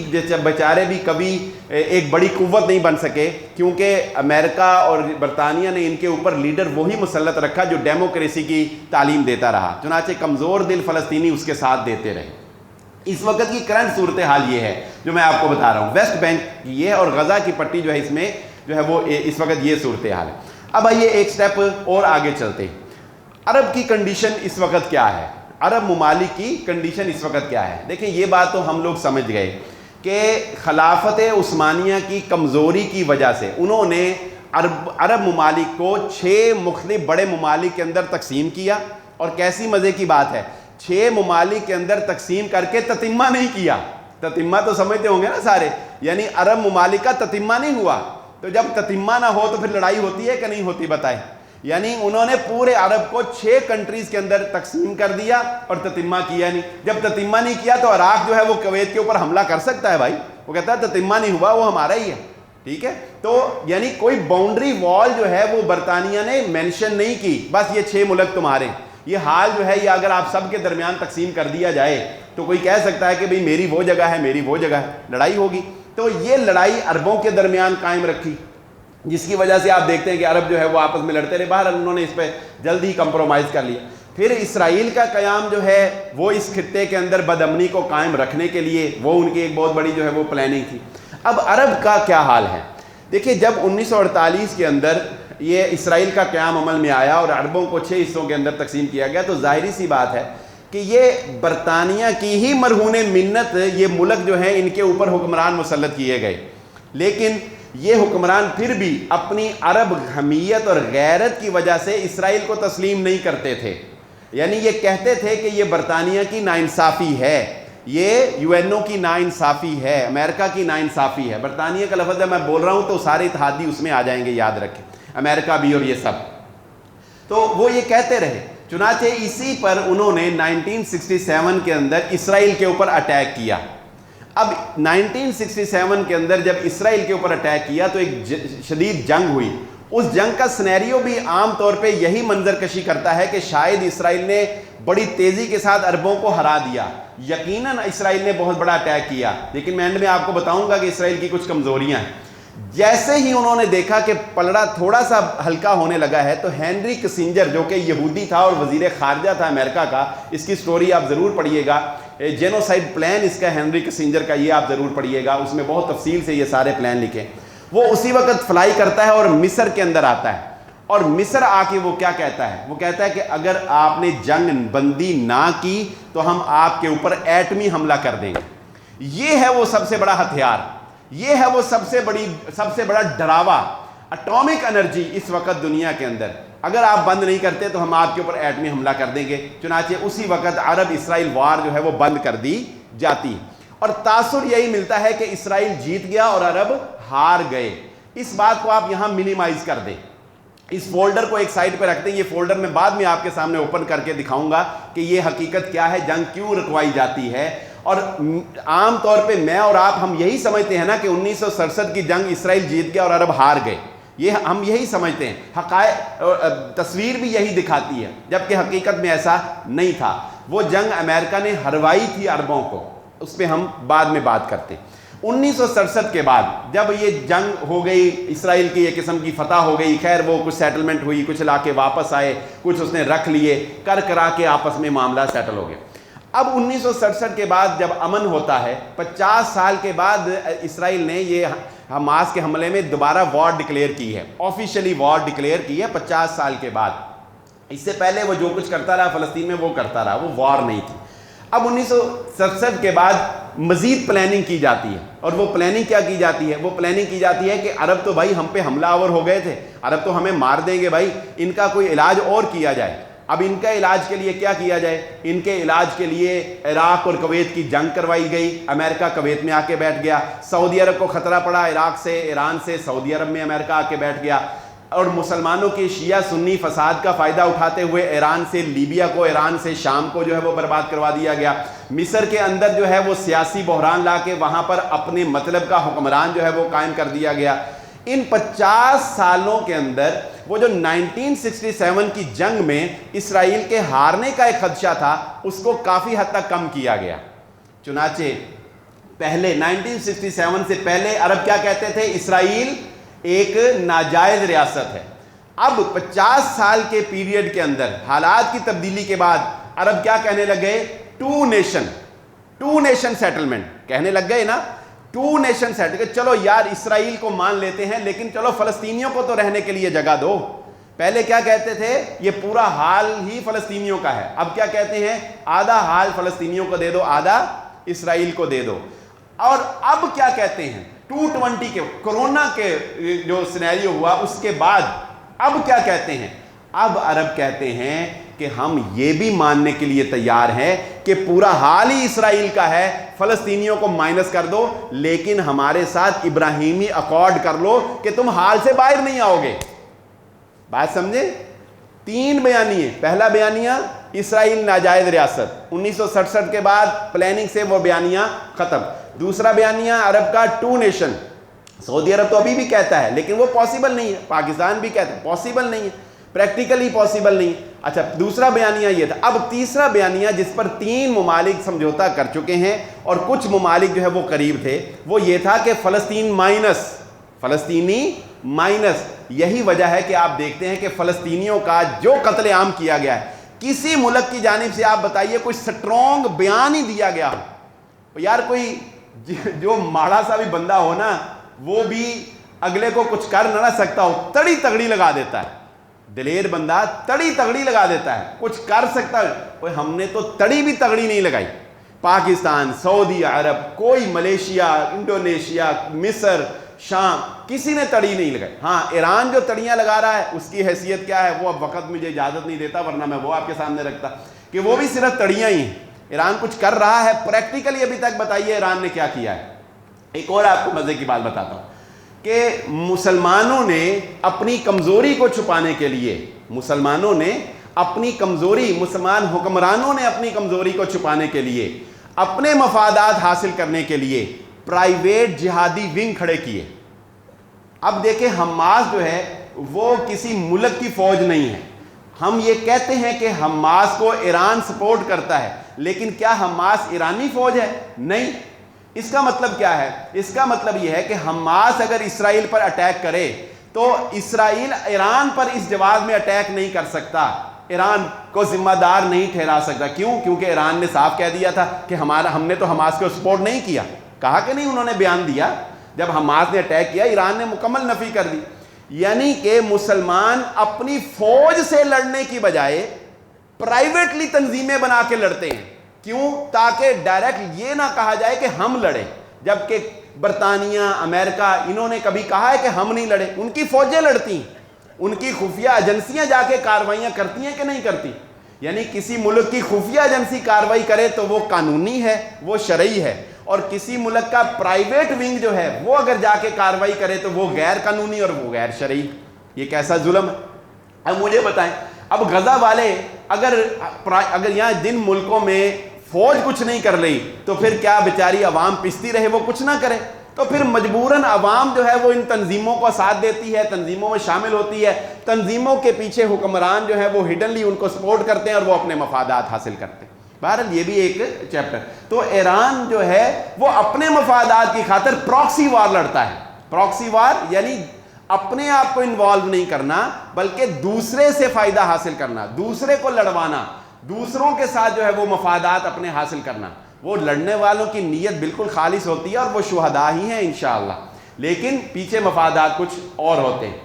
A: بیچارے بھی کبھی ایک بڑی قوت نہیں بن سکے، کیونکہ امریکہ اور برطانیہ نے ان کے اوپر لیڈر وہی مسلط رکھا جو ڈیموکریسی کی تعلیم دیتا رہا، چنانچہ کمزور دل فلسطینی اس کے ساتھ دیتے رہے۔ اس وقت کی کرنٹ صورتحال یہ ہے جو میں آپ کو بتا رہا ہوں، ویسٹ بینک یہ اور غزہ کی پٹی جو ہے اس میں جو ہے وہ اس وقت یہ صورتحال ہے۔ اب آئیے ایک سٹیپ اور آگے چلتے ہیں۔ عرب کی کنڈیشن اس وقت کیا ہے؟ عرب ممالک کی کنڈیشن اس وقت کیا ہے؟ دیکھیں یہ بات تو ہم لوگ سمجھ گئے کہ خلافت عثمانیہ کی کمزوری کی وجہ سے انہوں نے عرب ممالک کو 6 مختلف بڑے ممالک کے اندر تقسیم کیا، اور کیسی مزے کی بات ہے، 6 ممالک کے اندر تقسیم کر کے تتمہ نہیں کیا۔ تتمہ تو سمجھتے ہوں گے نا سارے، یعنی عرب ممالک کا تتمہ نہیں ہوا۔ تو جب تتمہ نہ ہو تو پھر لڑائی ہوتی ہے کہ نہیں ہوتی بتائیں؟ یعنی انہوں نے پورے عرب کو 6 کنٹریز کے اندر تقسیم کر دیا اور تتمہ کیا نہیں۔ جب تتمہ نہیں کیا تو عراق جو ہے وہ کویت کے اوپر حملہ کر سکتا ہے بھائی، وہ کہتا ہے تتمہ نہیں ہوا، وہ ہمارا ہی ہے، ٹھیک ہے؟ تو یعنی کوئی باؤنڈری وال جو ہے وہ برطانیہ نے مینشن نہیں کی، بس یہ 6 ملک تمہارے۔ یہ حال جو ہے یہ اگر آپ سب کے درمیان تقسیم کر دیا جائے تو کوئی کہہ سکتا ہے کہ بھئی میری وہ جگہ ہے، میری وہ جگہ ہے، لڑائی ہوگی۔ تو یہ لڑائی عربوں کے درمیان قائم رکھی، جس کی وجہ سے آپ دیکھتے ہیں کہ عرب جو ہے وہ آپس میں لڑتے رہے، باہر انہوں نے اس پہ جلدی کمپرومائز کر لیا۔ پھر اسرائیل کا قیام جو ہے وہ اس خطے کے اندر بدامنی کو قائم رکھنے کے لیے وہ ان کی ایک بہت بڑی جو ہے وہ پلاننگ تھی۔ اب عرب کا کیا حال ہے؟ دیکھیں، جب 1948 کے اندر یہ اسرائیل کا قیام عمل میں آیا اور عربوں کو 6 حصوں کے اندر تقسیم کیا گیا، تو ظاہری سی بات ہے کہ یہ برطانیہ کی ہی مرہون منت یہ ملک جو ہے ان کے اوپر حکمران مسلط کیے گئے، لیکن یہ حکمران پھر بھی اپنی عرب حمیت اور غیرت کی وجہ سے اسرائیل کو تسلیم نہیں کرتے تھے۔ یعنی یہ کہتے تھے کہ یہ برطانیہ کی ناانصافی ہے، یہ یو این او کی ناانصافی ہے، امریکہ کی ناانصافی ہے۔ برطانیہ کا لفظ جب میں بول رہا ہوں تو سارے اتحادی اس میں آ جائیں گے، یاد رکھیں، امریکہ بھی اور یہ سب۔ تو وہ یہ کہتے رہے، چنانچہ اسی پر انہوں نے 1967 کے اندر اسرائیل کے اوپر اٹیک کیا۔ اب 1967 کے اندر جب اسرائیل کے اوپر اٹیک کیا تو ایک شدید جنگ ہوئی۔ اس جنگ کا سینیریو بھی عام طور پہ یہی منظر کشی کرتا ہے کہ شاید اسرائیل نے بڑی تیزی کے ساتھ عربوں کو ہرا دیا۔ یقیناً اسرائیل نے بہت بڑا اٹیک کیا، لیکن میں اینڈ میں آپ کو بتاؤں گا کہ اسرائیل کی کچھ کمزوریاں ہیں۔ جیسے ہی انہوں نے دیکھا کہ پلڑا تھوڑا سا ہلکا ہونے لگا ہے، تو ہینری کسنجر جو کہ یہودی تھا اور وزیر خارجہ تھا امریکہ کا، اس کی سٹوری آپ ضرور پڑھیے گا، جینوسائیڈ پلان اس کا ہینری کسنجر کا، یہ آپ ضرور پڑھیے گا، اس میں بہت تفصیل سے یہ سارے پلان لکھے۔ وہ اسی وقت فلائی کرتا ہے اور مصر کے اندر آتا ہے، اور مصر آ کے وہ کیا کہتا ہے؟ وہ کہتا ہے کہ اگر آپ نے جنگ بندی نہ کی تو ہم آپ کے اوپر ایٹمی حملہ کر دیں گے۔ یہ ہے وہ سب سے بڑا ہتھیار، یہ ہے وہ سب سے بڑا ڈراوا، اٹامک انرجی اس وقت دنیا کے اندر۔ اگر آپ بند نہیں کرتے تو ہم آپ کے اوپر ایٹمی حملہ کر دیں گے۔ چنانچہ اسی وقت عرب اسرائیل وار جو ہے وہ بند کر دی جاتی ہے، اور تاثر یہی ملتا ہے کہ اسرائیل جیت گیا اور عرب ہار گئے۔ اس بات کو آپ یہاں منیمائز کر دیں، اس فولڈر کو ایک سائڈ پہ رکھ دیں۔ یہ فولڈر میں بعد میں آپ کے سامنے اوپن کر کے دکھاؤں گا کہ یہ حقیقت کیا ہے، جنگ کیوں رکوائی جاتی ہے۔ اور عام طور پہ میں اور آپ ہم یہی سمجھتے ہیں نا کہ 1967 کی جنگ اسرائیل جیت گیا اور عرب ہار گئے، یہ ہم یہی سمجھتے ہیں، حقائق تصویر بھی یہی دکھاتی ہے، جبکہ حقیقت میں ایسا نہیں تھا۔ وہ جنگ امریکہ نے ہروائی تھی عربوں کو، اس پہ ہم بعد میں بات کرتے ہیں۔ 1967 کے بعد جب یہ جنگ ہو گئی، اسرائیل کی ایک قسم کی فتح ہو گئی، خیر وہ کچھ سیٹلمنٹ ہوئی، کچھ علاقے واپس آئے، کچھ اس نے رکھ لیے، کرا کے آپس میں معاملہ سیٹل ہو گئے۔ اب 1967 کے بعد جب امن ہوتا ہے، 50 سال کے بعد اسرائیل نے یہ حماس کے حملے میں دوبارہ وار ڈکلیئر کی ہے، آفیشلی وار ڈکلیئر کی ہے 50 سال کے بعد۔ اس سے پہلے وہ جو کچھ کرتا رہا فلسطین میں وہ کرتا رہا، وہ وار نہیں تھی۔ اب 1967 کے بعد مزید پلاننگ کی جاتی ہے، اور وہ پلاننگ کیا کی جاتی ہے؟ وہ پلاننگ کی جاتی ہے کہ عرب تو بھائی ہم پہ حملہ آور ہو گئے تھے، عرب تو ہمیں مار دیں گے بھائی، ان کا کوئی علاج اور کیا جائے۔ اب ان کا علاج کے لیے کیا کیا جائے؟ ان کے علاج کے لیے عراق اور کویت کی جنگ کروائی گئی، امریکہ کویت میں آ کے بیٹھ گیا، سعودی عرب کو خطرہ پڑا عراق سے، ایران سے، سعودی عرب میں امریکہ آ کے بیٹھ گیا، اور مسلمانوں کے شیعہ سنی فساد کا فائدہ اٹھاتے ہوئے ایران سے لیبیا کو، ایران سے شام کو جو ہے وہ برباد کروا دیا گیا۔ مصر کے اندر جو ہے وہ سیاسی بحران لا کے وہاں پر اپنے مطلب کا حکمران جو ہے وہ قائم کر دیا گیا۔ ان 50 سالوں کے اندر وہ جو 1967 کی جنگ میں اسرائیل کے ہارنے کا ایک خدشہ تھا، اس کو کافی حد تک کم کیا گیا۔ چنانچہ پہلے 1967 سے پہلے عرب کیا کہتے تھے؟ اسرائیل ایک ناجائز ریاست ہے۔ اب 50 سال کے پیریڈ کے اندر حالات کی تبدیلی کے بعد عرب کیا کہنے لگے؟ ٹو نیشن سیٹلمنٹ کہنے لگ گئے نا، ٹو نیشن سیٹلمنٹ، چلو یار اسرائیل کو مان لیتے ہیں لیکن چلو فلسطینیوں کو تو رہنے کے لیے جگہ دو۔ پہلے کیا کہتے تھے؟ یہ پورا حال ہی فلسطینیوں کا ہے، اب کیا کہتے ہیں؟ آدھا حال فلسطینیوں کو دے دو، آدھا اسرائیل کو دے دو۔ اور اب کیا کہتے ہیں؟ 220 کے کرونا کے جو سینیریو ہوا اس کے بعد اب کیا کہتے ہیں؟ اب عرب کہتے ہیں کہ ہم یہ بھی ماننے کے لیے تیار ہیں کہ پورا حال ہی اسرائیل کا ہے، فلسطینیوں کو مائنس کر دو، لیکن ہمارے ساتھ ابراہیمی اکارڈ کر لو کہ تم حال سے باہر نہیں آؤ گے۔ بات سمجھے؟ 3 بیانیے۔ پہلا بیانیہ اسرائیل ناجائز ریاست، 1967 کے بعد پلاننگ سے وہ بیانیہ ختم۔ دوسرا بیانیہ عرب کا 2 نیشن، سعودی عرب تو ابھی بھی کہتا ہے لیکن وہ پاسبل نہیں ہے، پاکستان بھی کہتا ہے پاسبل نہیں ہے، پریکٹیکلی پاسبل نہیں۔ اچھا، دوسرا بیانیہ یہ تھا۔ اب تیسرا بیانیہ جس پر 3 ممالک سمجھوتا کر چکے ہیں اور کچھ ممالک جو ہے وہ قریب تھے، وہ یہ تھا کہ فلسطینی مائنس یہی وجہ ہے کہ آپ دیکھتے ہیں کہ فلسطینیوں کا جو قتل عام کیا گیا ہے، کسی ملک کی جانب سے آپ بتائیے کوئی سٹرونگ بیان ہی دیا گیا ہو؟ یار کوئی جو ماڑا سا بھی بندہ ہو نا، وہ بھی اگلے کو کچھ کر نہ سکتا ہو، تڑی تگڑی لگا دیتا ہے. دلیر بندہ تڑی تگڑی لگا دیتا ہے، کچھ کر سکتا ہے. ہم نے تو تڑی بھی تگڑی نہیں لگائی. پاکستان، سعودی عرب، کوئی ملیشیا، انڈونیشیا، مصر، شام، کسی نے تڑی نہیں لگائی. ہاں ایران جو تڑیاں لگا رہا ہے اس کی حیثیت کیا ہے وہ اب وقت مجھے اجازت نہیں دیتا، ورنہ میں وہ آپ کے سامنے رکھتا کہ وہ بھی صرف تڑیاں ہی ہیں. ایران کچھ کر رہا ہے پریکٹیکلی، ابھی تک بتائیے ایران نے کیا کیا ہے. ایک اور آپ کو مزے کی بات بتاتا ہوں کہ مسلمانوں نے اپنی کمزوری کو چھپانے کے لیے، مسلمانوں نے اپنی کمزوری، مسلمان حکمرانوں نے اپنی کمزوری کو چھپانے کے لیے، اپنے مفادات حاصل کرنے کے لیے پرائیویٹ جہادی ونگ کھڑے کیے. اب دیکھیں حماس جو ہے وہ کسی ملک کی فوج نہیں ہے. ہم یہ کہتے ہیں کہ حماس کو ایران سپورٹ کرتا ہے، لیکن کیا حماس ایرانی فوج ہے؟ نہیں. اس کا مطلب کیا ہے؟ اس کا مطلب یہ ہے کہ حماس اگر اسرائیل پر اٹیک کرے تو اسرائیل ایران پر اس جواز میں اٹیک نہیں کر سکتا، ایران کو ذمہ دار نہیں ٹھہرا سکتا. کیوں؟ کیونکہ ایران نے صاف کہہ دیا تھا کہ ہم نے تو حماس کو سپورٹ نہیں کیا. کہا کہ نہیں؟ انہوں نے بیان دیا جب حماس نے اٹیک کیا ایران نے مکمل نفی کر دی. یعنی کہ مسلمان اپنی فوج سے لڑنے کی بجائے پرائیویٹلی تنظیمیں بنا کے لڑتے ہیں. کیوں؟ تاکہ ڈائریکٹ یہ نہ کہا جائے کہ ہم لڑے، جبکہ برطانیہ، امریکہ، انہوں نے کبھی کہا ہے کہ ہم نہیں لڑے؟ ان کی فوجیں لڑتی ہیں، ان کی خفیہ ایجنسیاں جا کے کارروائیاں کرتی ہیں کہ نہیں کرتی. یعنی کسی ملک کی خفیہ ایجنسی کارروائی کرے تو وہ قانونی ہے، وہ شرعی ہے، اور کسی ملک کا پرائیویٹ ونگ جو ہے وہ اگر جا کے کارروائی کرے تو وہ غیر قانونی اور وہ غیر شرعی. یہ کیسا ظلم ہے؟ اب مجھے بتائیں، اب غزہ والے اگر یہاں جن ملکوں میں فوج کچھ نہیں کر رہی تو پھر کیا بیچاری عوام پستی رہے وہ کچھ نہ کرے؟ تو پھر مجبوراً عوام جو ہے وہ ان تنظیموں کو ساتھ دیتی ہے، تنظیموں میں شامل ہوتی ہے، تنظیموں کے پیچھے حکمران جو ہے وہ ہڈنلی ان کو سپورٹ کرتے ہیں اور وہ اپنے مفادات حاصل کرتے ہیں. بہرحال یہ بھی ایک چیپٹر. تو ایران جو ہے وہ اپنے مفادات کی خاطر پراکسی وار لڑتا ہے. پراکسی وار یعنی اپنے آپ کو انوالو نہیں کرنا بلکہ دوسرے سے فائدہ حاصل کرنا، دوسرے کو لڑوانا، دوسروں کے ساتھ جو ہے وہ مفادات اپنے حاصل کرنا. وہ لڑنے والوں کی نیت بالکل خالص ہوتی ہے اور وہ شہداء ہی ہیں انشاءاللہ، لیکن پیچھے مفادات کچھ اور ہوتے ہیں.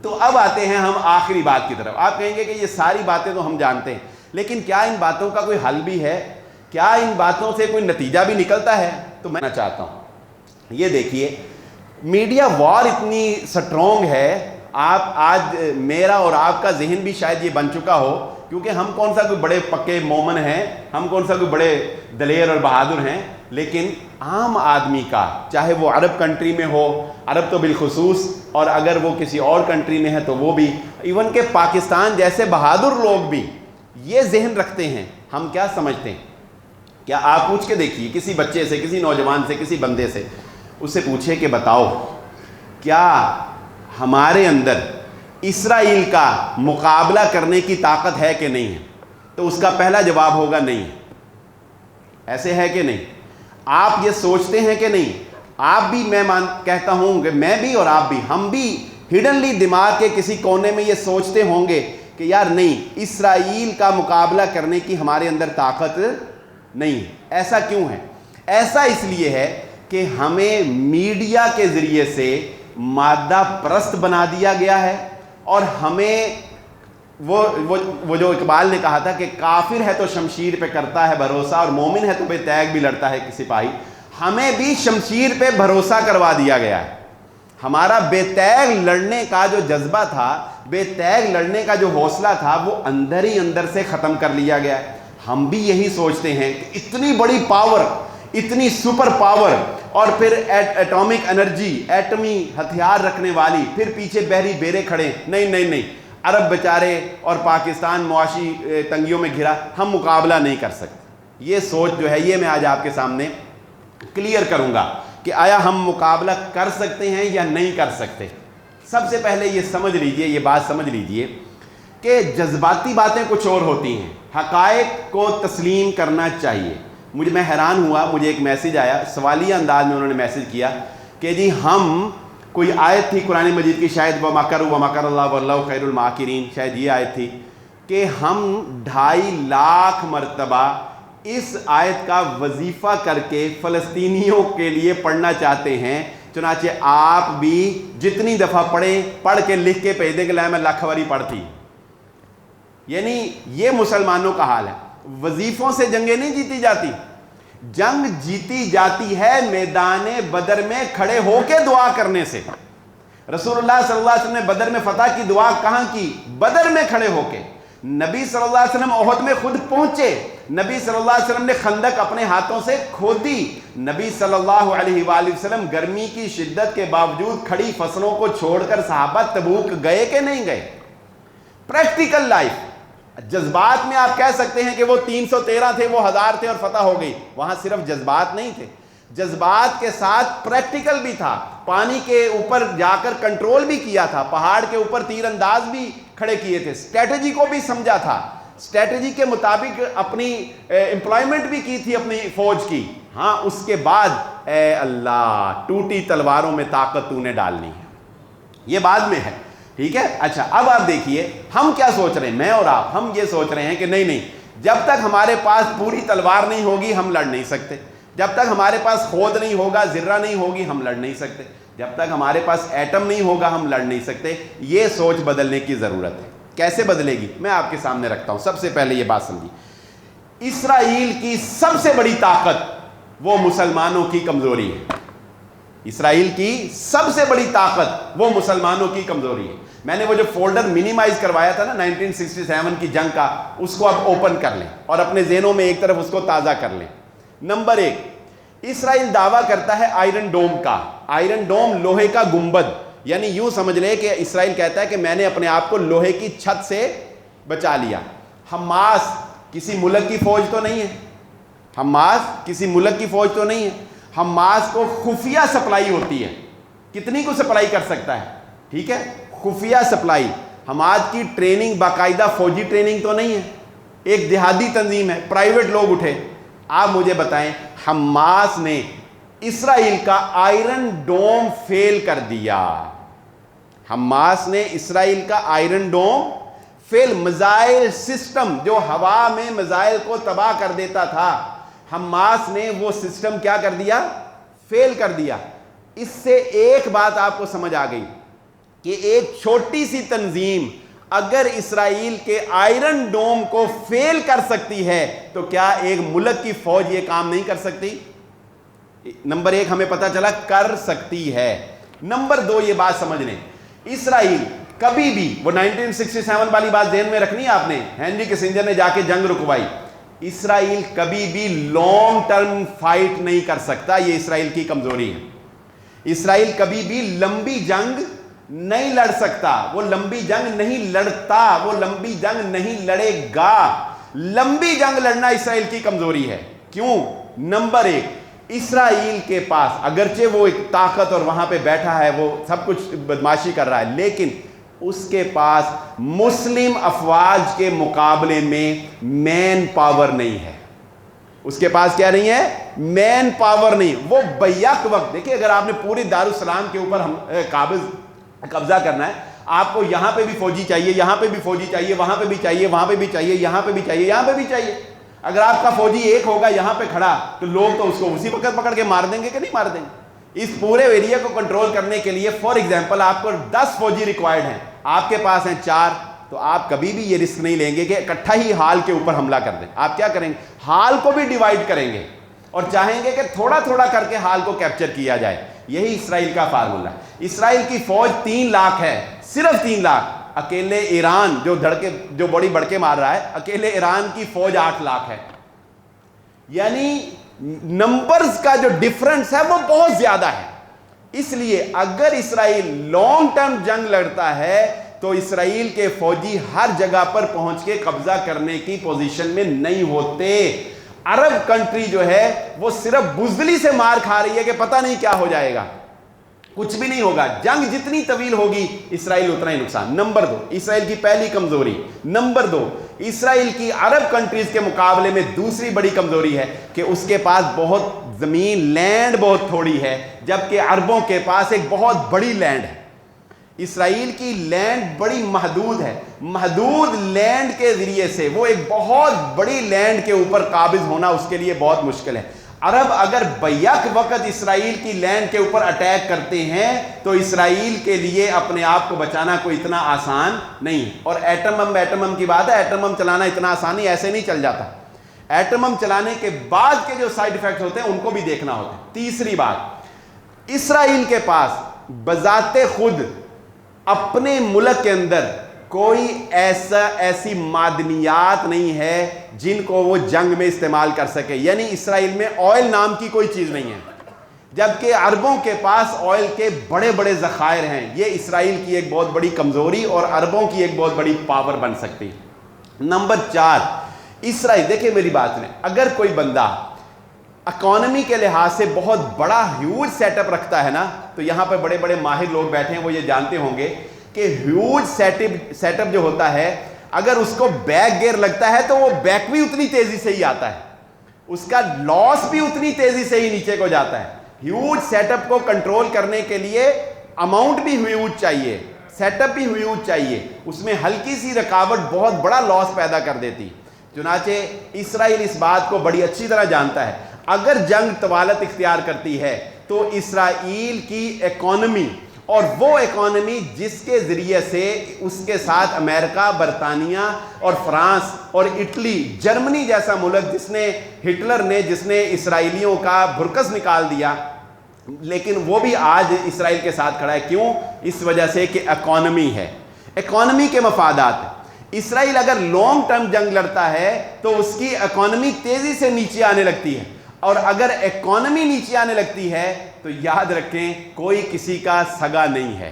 A: تو اب آتے ہیں ہم آخری بات کی طرف. آپ کہیں گے کہ یہ ساری باتیں تو ہم جانتے ہیں، لیکن کیا ان باتوں کا کوئی حل بھی ہے؟ کیا ان باتوں سے کوئی نتیجہ بھی نکلتا ہے؟ تو میں چاہتا ہوں یہ دیکھیے، میڈیا وار اتنی سٹرونگ ہے. آپ آج میرا اور آپ کا ذہن بھی شاید یہ بن چکا ہو، کیونکہ ہم کون سا کوئی بڑے پکے مومن ہیں، ہم کون سا کوئی بڑے دلیر اور بہادر ہیں، لیکن عام آدمی کا، چاہے وہ عرب کنٹری میں ہو، عرب تو بالخصوص، اور اگر وہ کسی اور کنٹری میں ہے تو وہ بھی، ایون کہ پاکستان جیسے بہادر لوگ بھی یہ ذہن رکھتے ہیں. ہم کیا سمجھتے ہیں؟ کیا آپ پوچھ کے دیکھیے کسی بچے سے، کسی نوجوان سے، کسی بندے سے، اس سے پوچھے کہ بتاؤ کیا ہمارے اندر اسرائیل کا مقابلہ کرنے کی طاقت ہے کہ نہیں ہے؟ تو اس کا پہلا جواب ہوگا نہیں. ایسے ہے کہ نہیں؟ آپ یہ سوچتے ہیں کہ نہیں؟ آپ بھی، میں کہتا ہوں کہ میں بھی اور آپ بھی، ہم بھی ہڈنلی دماغ کے کسی کونے میں یہ سوچتے ہوں گے کہ یار نہیں، اسرائیل کا مقابلہ کرنے کی ہمارے اندر طاقت نہیں. ایسا کیوں ہے؟ ایسا اس لیے ہے کہ ہمیں میڈیا کے ذریعے سے مادہ پرست بنا دیا گیا ہے، اور ہمیں وہ جو اقبال نے کہا تھا کہ کافر ہے تو شمشیر پہ کرتا ہے بھروسہ اور مومن ہے تو بے تیغ بھی لڑتا ہے کہ سپاہی. ہمیں بھی شمشیر پہ بھروسہ کروا دیا گیا ہے. ہمارا بے تیغ لڑنے کا جو جذبہ تھا، بے تیغ لڑنے کا جو حوصلہ تھا، وہ اندر ہی اندر سے ختم کر لیا گیا ہے. ہم بھی یہی سوچتے ہیں کہ اتنی بڑی پاور، اتنی سپر پاور، اور پھر ایٹامک انرجی، ایٹمی ہتھیار رکھنے والی، پھر پیچھے بحری بیڑے کھڑے. نہیں، عرب بیچارے اور پاکستان معاشی تنگیوں میں گھرا، ہم مقابلہ نہیں کر سکتے. یہ سوچ جو ہے یہ میں آج آپ کے سامنے کلیئر کروں گا کہ آیا ہم مقابلہ کر سکتے ہیں یا نہیں کر سکتے. سب سے پہلے یہ سمجھ لیجئے، یہ بات سمجھ لیجئے کہ جذباتی باتیں کچھ اور ہوتی ہیں، حقائق کو تسلیم کرنا چاہیے. میں حیران ہوا، مجھے ایک میسیج آیا، سوالیہ انداز میں انہوں نے میسیج کیا کہ جی ہم کوئی آیت تھی قرآن مجید کی شاید وَمَكَرُوا وَمَكَرَ اللَّهُ وَاللَّهُ خَيْرُ الْمَاكِرِينَ، شاید یہ آیت تھی کہ ہم 2.5 لاکھ مرتبہ اس آیت کا وظیفہ کر کے فلسطینیوں کے لیے پڑھنا چاہتے ہیں، چنانچہ آپ بھی جتنی دفعہ پڑھ کے لکھ کے بھیج دیں کہ میں لاکھ باری پڑھتی. یعنی یہ مسلمانوں کا حال ہے. وظیفوں سے جنگیں نہیں جیتی جاتی، جنگ جیتی جاتی ہے میدان بدر میں کھڑے ہو کے دعا کرنے سے. رسول اللہ صلی اللہ علیہ وسلم نے بدر میں فتح کی دعا کہاں کی؟ بدر میں کھڑے ہو کے. نبی صلی اللہ علیہ وسلم احد میں خود پہنچے، نبی صلی اللہ علیہ وسلم نے خندق اپنے ہاتھوں سے کھودی، نبی صلی اللہ علیہ وآلہ وسلم گرمی کی شدت کے باوجود کھڑی فصلوں کو چھوڑ کر صحابہ تبوک گئے کہ نہیں گئے؟ Practical life. جذبات میں آپ کہہ سکتے ہیں کہ وہ 313 تھے، وہ 1000 تھے اور فتح ہو گئی. وہاں صرف جذبات نہیں تھے، جذبات کے ساتھ پریکٹیکل بھی تھا. پانی کے اوپر جا کر کنٹرول بھی کیا تھا، پہاڑ کے اوپر تیر انداز بھی کھڑے کیے تھے، اسٹریٹجی کو بھی سمجھا تھا، اسٹریٹجی کے مطابق اپنی امپلائمنٹ بھی کی تھی اپنی فوج کی. ہاں اس کے بعد اے اللہ ٹوٹی تلواروں میں طاقت تو نے ڈالنی ہے، یہ بعد میں ہے. ٹھیک ہے. اچھا اب آپ دیکھیے ہم کیا سوچ رہے ہیں، میں اور آپ، ہم یہ سوچ رہے ہیں کہ نہیں جب تک ہمارے پاس پوری تلوار نہیں ہوگی ہم لڑ نہیں سکتے، جب تک ہمارے پاس خود نہیں ہوگا، ذرہ نہیں ہوگی ہم لڑ نہیں سکتے، جب تک ہمارے پاس ایٹم نہیں ہوگا ہم لڑ نہیں سکتے. یہ سوچ بدلنے کی ضرورت ہے. کیسے بدلے گی؟ میں آپ کے سامنے رکھتا ہوں. سب سے پہلے یہ بات سمجھیے، اسرائیل کی سب سے بڑی طاقت وہ مسلمانوں کی کمزوری ہے. اسرائیل کی سب سے بڑی طاقت وہ مسلمانوں کی کمزوری ہے. میں نے وہ جو فولڈر منیمائز کروایا تھا نا 1967 کی جنگ کا، اس کو اب اوپن کر لیں اور اپنے ذہنوں میں ایک طرف اس کو تازہ کر لیں. نمبر 1، اسرائیل دعویٰ کرتا ہے آئرن ڈوم کا. آئرن ڈوم لوہے کا گنبد، یعنی یوں سمجھ لیں کہ اسرائیل کہتا ہے کہ میں نے اپنے آپ کو لوہے کی چھت سے بچا لیا. حماس کسی ملک کی فوج تو نہیں ہے، حماس کسی ملک کی فوج تو نہیں ہے. حماس کو خفیہ سپلائی ہوتی ہے. کتنی کو سپلائی کر سکتا ہے؟ ٹھیک ہے، خفیہ سپلائی. حماس کی ٹریننگ باقاعدہ فوجی ٹریننگ تو نہیں ہے، ایک دیہاتی تنظیم ہے، پرائیویٹ لوگ اٹھے. آپ مجھے بتائیں حماس نے اسرائیل کا آئرن ڈوم فیل کر دیا. حماس نے اسرائیل کا آئرن ڈوم فیل، میزائل سسٹم جو ہوا میں میزائل کو تباہ کر دیتا تھا، حماس نے وہ سسٹم کیا کر دیا؟ فیل کر دیا. اس سے ایک بات آپ کو سمجھ آ گئی کہ ایک چھوٹی سی تنظیم اگر اسرائیل کے آئرن ڈوم کو فیل کر سکتی ہے تو کیا ایک ملک کی فوج یہ کام نہیں کر سکتی؟ نمبر 1 ہمیں پتہ چلا کر سکتی ہے. نمبر 2 یہ بات سمجھ لیں، اسرائیل کبھی بھی، وہ 1967 والی بات ذہن میں رکھنی ہے آپ نے، ہینری کسنجر نے جا کے جنگ رکوائی. اسرائیل کبھی بھی لانگ ٹرم فائٹ نہیں کر سکتا، یہ اسرائیل کی کمزوری ہے. اسرائیل کبھی بھی لمبی جنگ نہیں لڑ سکتا، وہ لمبی جنگ نہیں لڑتا، وہ لمبی جنگ نہیں لڑے گا. لمبی جنگ لڑنا اسرائیل کی کمزوری ہے. کیوں؟ نمبر 1، اسرائیل کے پاس اگرچہ وہ ایک طاقت اور وہاں پہ بیٹھا ہے، وہ سب کچھ بدماشی کر رہا ہے، لیکن اس کے پاس مسلم افواج کے مقابلے میں مین پاور نہیں ہے. اس کے پاس کیا نہیں ہے؟ مین پاور نہیں. وہ بیک وقت دیکھیں، اگر آپ نے پوری دارالسلام کے اوپر قبضہ کرنا ہے، آپ کو یہاں پہ بھی فوجی چاہیے، یہاں پہ بھی فوجی چاہیے، وہاں پہ بھی چاہیے، وہاں پہ بھی چاہیے، یہاں پہ بھی چاہیے، یہاں پہ بھی چاہیے. اگر آپ کا فوجی ایک ہوگا یہاں پہ کھڑا تو لوگ تو اس کو اسی وقت پکڑ کے مار دیں گے کہ نہیں مار دیں گے. اس پورے ایریا کو کنٹرول کرنے کے لیے فار ایگزامپل آپ کو 10 فوجی ریکوائرڈ ہیں، آپ کے پاس ہیں 4، تو آپ کبھی بھی یہ رسک نہیں لیں گے کہ اکٹھا ہی ہال کے اوپر حملہ کر دیں. آپ کیا کریں گے؟ ہال کو بھی ڈیوائیڈ کریں گے اور چاہیں گے کہ تھوڑا تھوڑا کر کے ہال کو کیپچر کیا جائے. یہی اسرائیل کا فارمولہ ہے. اسرائیل کی فوج 3 لاکھ ہے، صرف 3 لاکھ. اکیلے ایران جو بڑی بڑکے مار رہا ہے، اکیلے ایران کی فوج 8 لاکھ ہے. یعنی نمبرز کا جو ڈیفرنس ہے وہ بہت زیادہ ہے. اس لیے اگر اسرائیل لانگ ٹرم جنگ لڑتا ہے تو اسرائیل کے فوجی ہر جگہ پر پہنچ کے قبضہ کرنے کی پوزیشن میں نہیں ہوتے. عرب کنٹری جو ہے وہ صرف بزدلی سے مار کھا رہی ہے کہ پتہ نہیں کیا ہو جائے گا. کچھ بھی نہیں ہوگا. جنگ جتنی طویل ہوگی اسرائیل اتنا ہی نقصان. نمبر 2 اسرائیل کی پہلی کمزوری. نمبر 2 اسرائیل کی عرب کنٹریز کے مقابلے میں دوسری بڑی کمزوری ہے کہ اس کے پاس بہت زمین لینڈ بہت تھوڑی ہے، جبکہ عربوں کے پاس ایک بہت بڑی لینڈ ہے۔ اسرائیل کی لینڈ بڑی محدود ہے، محدود لینڈ کے ذریعے سے وہ ایک بہت بڑی لینڈ کے اوپر قابض ہونا اس کے لیے بہت مشکل ہے۔ عرب اگر بیک وقت اسرائیل کی لینڈ کے اوپر اٹیک کرتے ہیں تو اسرائیل کے لیے اپنے آپ کو بچانا کوئی اتنا آسان نہیں ہے۔ اور ایٹم بم کی بات ہے، ایٹم بم چلانا اتنا آسان نہیں، ایسے نہیں چل جاتا۔ ایٹم بم چلانے کے بعد کے جو سائیڈ ایفیکٹ ہوتے ہیں ان کو بھی دیکھنا ہوتا ہے۔ تیسری بات، اسرائیل کے پاس بذات خود اپنے ملک کے اندر کوئی ایسی معدنیات نہیں ہے جن کو وہ جنگ میں استعمال کر سکے، یعنی اسرائیل میں آئل نام کی کوئی چیز نہیں ہے، جبکہ عربوں کے پاس آئل کے بڑے بڑے ذخائر ہیں۔ یہ اسرائیل کی ایک بہت بڑی کمزوری اور عربوں کی ایک بہت بڑی پاور بن سکتی ہے۔ نمبر 4، اسرائیل، دیکھیں میری بات سنیں، اگر کوئی بندہ اکانومی کے لحاظ سے بہت بڑا ہیوج سیٹ اپ رکھتا ہے نا، تو یہاں پہ بڑے بڑے ماہر لوگ بیٹھے ہیں، وہ یہ جانتے ہوں گے کہ ہیوج سیٹ اپ جو ہوتا ہے، اگر اس کو بیک گیئر لگتا ہے تو وہ بیک بھی اتنی تیزی سے ہی آتا ہے، اس کا لاس بھی اتنی تیزی سے ہی نیچے کو جاتا ہے۔ ہیوج سیٹ اپ کو کنٹرول کرنے کے لیے اماؤنٹ بھی ہیوج چاہیے، سیٹ اپ بھی ہیوج چاہیے، اس میں ہلکی سی رکاوٹ بہت بڑا لاس پیدا کر دیتی۔ چنانچہ اسرائیل اس بات کو بڑی اچھی طرح جانتا ہے، اگر جنگ طوالت اختیار کرتی ہے تو اسرائیل کی اکانومی، اور وہ اکانومی جس کے ذریعے سے اس کے ساتھ امریکہ، برطانیہ اور فرانس اور اٹلی، جرمنی جیسا ملک ہٹلر نے جس نے اسرائیلیوں کا بھرکس نکال دیا، لیکن وہ بھی آج اسرائیل کے ساتھ کھڑا ہے۔ کیوں؟ اس وجہ سے کہ اکانومی ہے، اکانومی کے مفادات ہیں۔ اسرائیل اگر لانگ ٹرم جنگ لڑتا ہے تو اس کی اکانومی تیزی سے نیچے آنے لگتی ہے، اور اگر اکانومی نیچے آنے لگتی ہے تو یاد رکھیں کوئی کسی کا سگا نہیں ہے،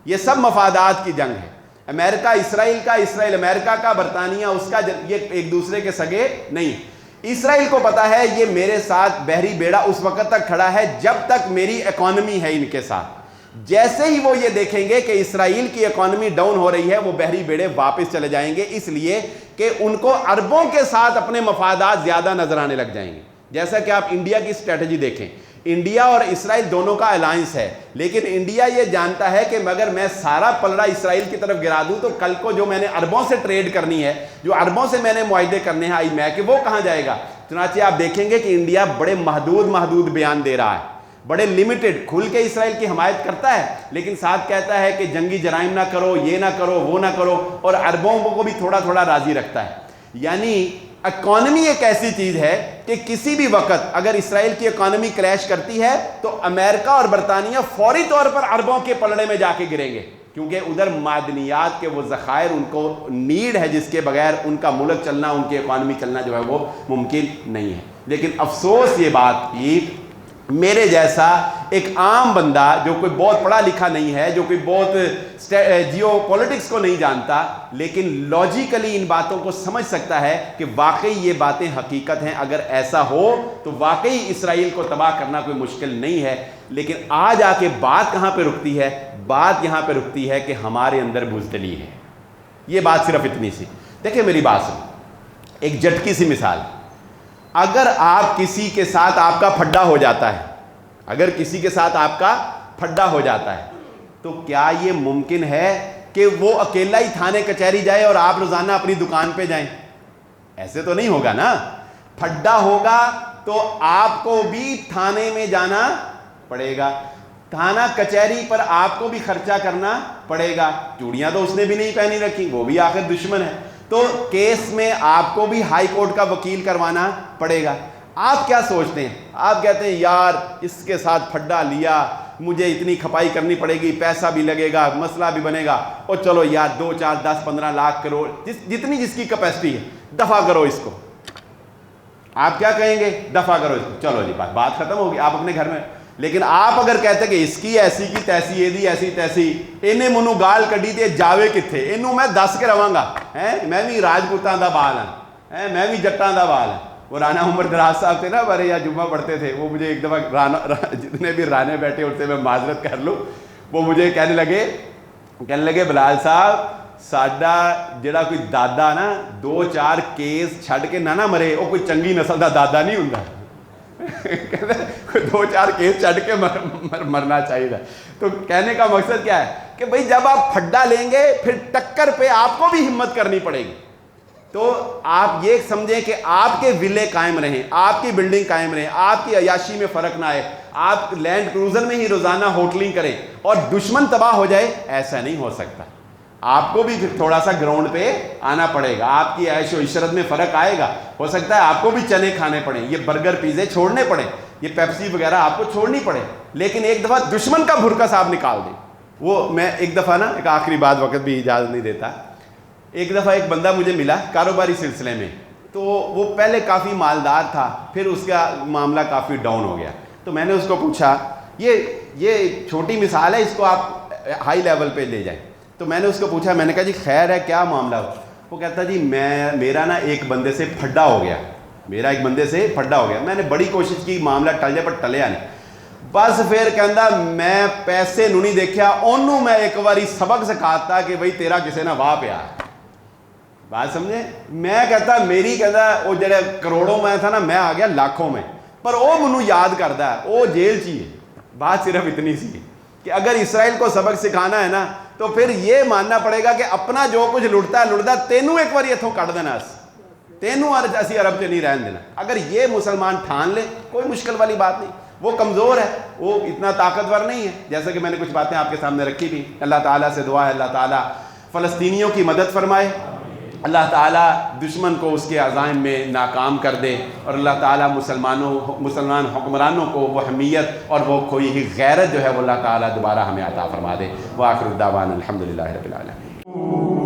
A: یہ سب مفادات کی جنگ ہے۔ امریکہ اسرائیل کا، اسرائیل امریکہ کا، برطانیہ اس کا، یہ ایک دوسرے کے سگے نہیں۔ اسرائیل کو پتا ہے یہ میرے ساتھ بحری بیڑا اس وقت تک کھڑا ہے جب تک میری اکانومی ہے ان کے ساتھ۔ جیسے ہی وہ یہ دیکھیں گے کہ اسرائیل کی اکانومی ڈاؤن ہو رہی ہے، وہ بحری بیڑے واپس چلے جائیں گے، اس لیے کہ ان کو عربوں کے ساتھ اپنے مفادات زیادہ نظر آنے لگ جائیں گے۔ جیسا کہ آپ انڈیا کی اسٹریٹجی دیکھیں، انڈیا اور اسرائیل دونوں کا الائنس ہے، لیکن انڈیا یہ جانتا ہے کہ مگر میں سارا پلڑا اسرائیل کی طرف گرا دوں تو کل کو جو میں نے عربوں سے ٹریڈ کرنی ہے، جو عربوں سے میں نے معاہدے کرنے ہیں کہ وہ کہاں جائے گا۔ چنانچہ آپ دیکھیں گے کہ انڈیا بڑے محدود بیان دے رہا ہے، بڑے لیمیٹڈ، کھل کے اسرائیل کی حمایت کرتا ہے لیکن ساتھ کہتا ہے کہ جنگی جرائم نہ کرو، یہ نہ کرو، وہ نہ کرو، اور عربوں کو بھی تھوڑا تھوڑا راضی رکھتا ہے۔ یعنی اکانومی ایک ایسی چیز ہے کہ کسی بھی وقت اگر اسرائیل کی اکانومی کریش کرتی ہے تو امریکہ اور برطانیہ فوری طور پر عربوں کے پلڑے میں جا کے گریں گے، کیونکہ ادھر معدنیات کے وہ ذخائر ان کو نیڈ ہے جس کے بغیر ان کا ملک چلنا، ان کی اکانومی چلنا جو ہے وہ ممکن نہیں ہے۔ لیکن افسوس یہ بات کی، میرے جیسا ایک عام بندہ جو کوئی بہت پڑھا لکھا نہیں ہے، جو کوئی بہت جیو پولیٹکس کو نہیں جانتا، لیکن لاجیکلی ان باتوں کو سمجھ سکتا ہے کہ واقعی یہ باتیں حقیقت ہیں۔ اگر ایسا ہو تو واقعی اسرائیل کو تباہ کرنا کوئی مشکل نہیں ہے۔ لیکن آج آ کے بات کہاں پہ رکتی ہے؟ بات یہاں پہ رکتی ہے کہ ہمارے اندر بزدلی ہے۔ یہ بات صرف اتنی سی۔ دیکھیں میری بات سن، ایک جھٹکی سی مثال، اگر آپ کسی کے ساتھ آپ کا پھڈا ہو جاتا ہے، اگر کسی کے ساتھ آپ کا پھڈا ہو جاتا ہے تو کیا یہ ممکن ہے کہ وہ اکیلا ہی تھانے کچہری جائے اور آپ روزانہ اپنی دکان پہ جائیں؟ ایسے تو نہیں ہوگا نا۔ پھڈا ہوگا تو آپ کو بھی تھانے میں جانا پڑے گا، تھانہ کچہری پر آپ کو بھی خرچہ کرنا پڑے گا۔ چوڑیاں تو اس نے بھی نہیں پہنی رکھی، وہ بھی آخر دشمن ہے، تو کیس میں آپ کو بھی ہائی کورٹ کا وکیل کروانا پڑے گا۔ آپ کیا سوچتے ہیں؟ آپ کہتے ہیں یار اس کے ساتھ پھڈا لیا، مجھے اتنی کھپائی کرنی پڑے گی، پیسہ بھی لگے گا، مسئلہ بھی بنے گا، اور چلو یار 2 4 10 15 لاکھ کروڑ جتنی جس کی کیپیسٹی ہے دفع کرو اس کو۔ آپ کیا کہیں گے؟ دفع کرو اس کو، چلو جی بات ختم ہوگی، آپ اپنے گھر میں۔ لیکن آپ اگر کہتے کہ اس کی ایسی کی تیسی، یہ دی ایسی تیسی، انہیں منو گال کڈی تے جاوے کتھے، انہوں میں دس کے رواں گا، میں بھی راجپوتاں دا بال ہاں، میں بھی جٹاں دا بال ہاں۔ وہ رانا عمر دراز صاحب تھے نا ہمارے یہاں جمعہ پڑھتے تھے، وہ مجھے ایک دفعہ جتنے بھی رانے بیٹھے ان سے میں معذرت کر لوں، وہ مجھے کہنے لگے بلال صاحب ساڈا جڑا کوئی دادا نا 2 4 کیس چھڈ کے نہ مرے، وہ کوئی چنگی نسل دا دادا نہیں ہوندا۔ کہتے 2-4 کیس چڑھ کے مرنا چاہیے تھا. تو کہنے کا مقصد کیا ہے کہ بھئی جب آپ پھڈا لیں گے پھر ٹکر پہ آپ کو بھی ہمت کرنی پڑے گی. تو آپ یہ سمجھیں کہ آپ کے ویلے قائم رہیں, آپ کی بلڈنگ قائم رہیں, آپ کی عیاشی میں فرق نہ آئے, آپ لینڈ کروزر میں ہی روزانہ ہوٹلنگ کریں اور دشمن تباہ ہو جائے, ایسا نہیں ہو سکتا. آپ کو بھی پھر تھوڑا سا گراؤنڈ پہ آنا پڑے گا, آپ کی عیش و عشرت میں فرق آئے گا. ہو سکتا ہے آپ کو بھی چنے کھانے پڑیں, یہ برگر پیزے چھوڑنے پڑیں, یہ پیپسی وغیرہ آپ کو چھوڑنی پڑے, لیکن ایک دفعہ دشمن کا بھرکا صاحب نکال دیں. وہ میں ایک دفعہ نا, ایک آخری بات, وقت بھی اجازت نہیں دیتا, ایک دفعہ ایک بندہ مجھے ملا کاروباری سلسلے میں. تو وہ پہلے کافی مالدار تھا, پھر اس کا معاملہ کافی ڈاؤن ہو گیا. تو میں نے اس کو پوچھا, یہ چھوٹی مثال ہے, اس کو آپ ہائی لیول پہ لے جائیں. تو میں نے اس کو پوچھا, میں نے کہا جی خیر ہے, کیا معاملہ ہو؟ وہ کہتا جی میرا نا ایک بندے سے پھڈا ہو گیا, میں نے بڑی کوشش کی معاملہ ٹل جائے پر ٹلیا نہیں. بس پھر کہندا میں پیسے نو نہیں دیکھا, انہوں میں ایک باری سبق سکھاتا کہ بھئی تیرا کسے نہ واہ پیا. بات سمجھے؟ میں کہتا میری کہتا وہ جڑے کروڑوں میں تھا نا, میں آ گیا لاکھوں میں, پر وہ منو یاد کرتا ہے, وہ جیل چ ہی ہے. بات صرف اتنی سی کہ اگر اسرائیل کو سبق سکھانا ہے نا تو پھر یہ ماننا پڑے گا کہ اپنا جو کچھ لڑتا تینوں ایک بار اتوں کٹ دینا, تینوں اسی عرب سے نہیں رہن دینا. اگر یہ مسلمان ٹھان لے کوئی مشکل والی بات نہیں. وہ کمزور ہے, وہ اتنا طاقتور نہیں ہے, جیسا کہ میں نے کچھ باتیں آپ کے سامنے رکھی تھی. اللہ تعالیٰ سے دعا ہے اللہ تعالیٰ فلسطینیوں کی مدد فرمائے, اللہ تعالیٰ دشمن کو اس کے عزائم میں ناکام کر دے, اور اللہ تعالیٰ مسلمان حکمرانوں کو وہ حمیت اور وہ کوئی ہی غیرت جو ہے وہ اللہ تعالیٰ دوبارہ ہمیں عطا فرما دے. وآخر الدعوانا الحمدللہ رب العالمین.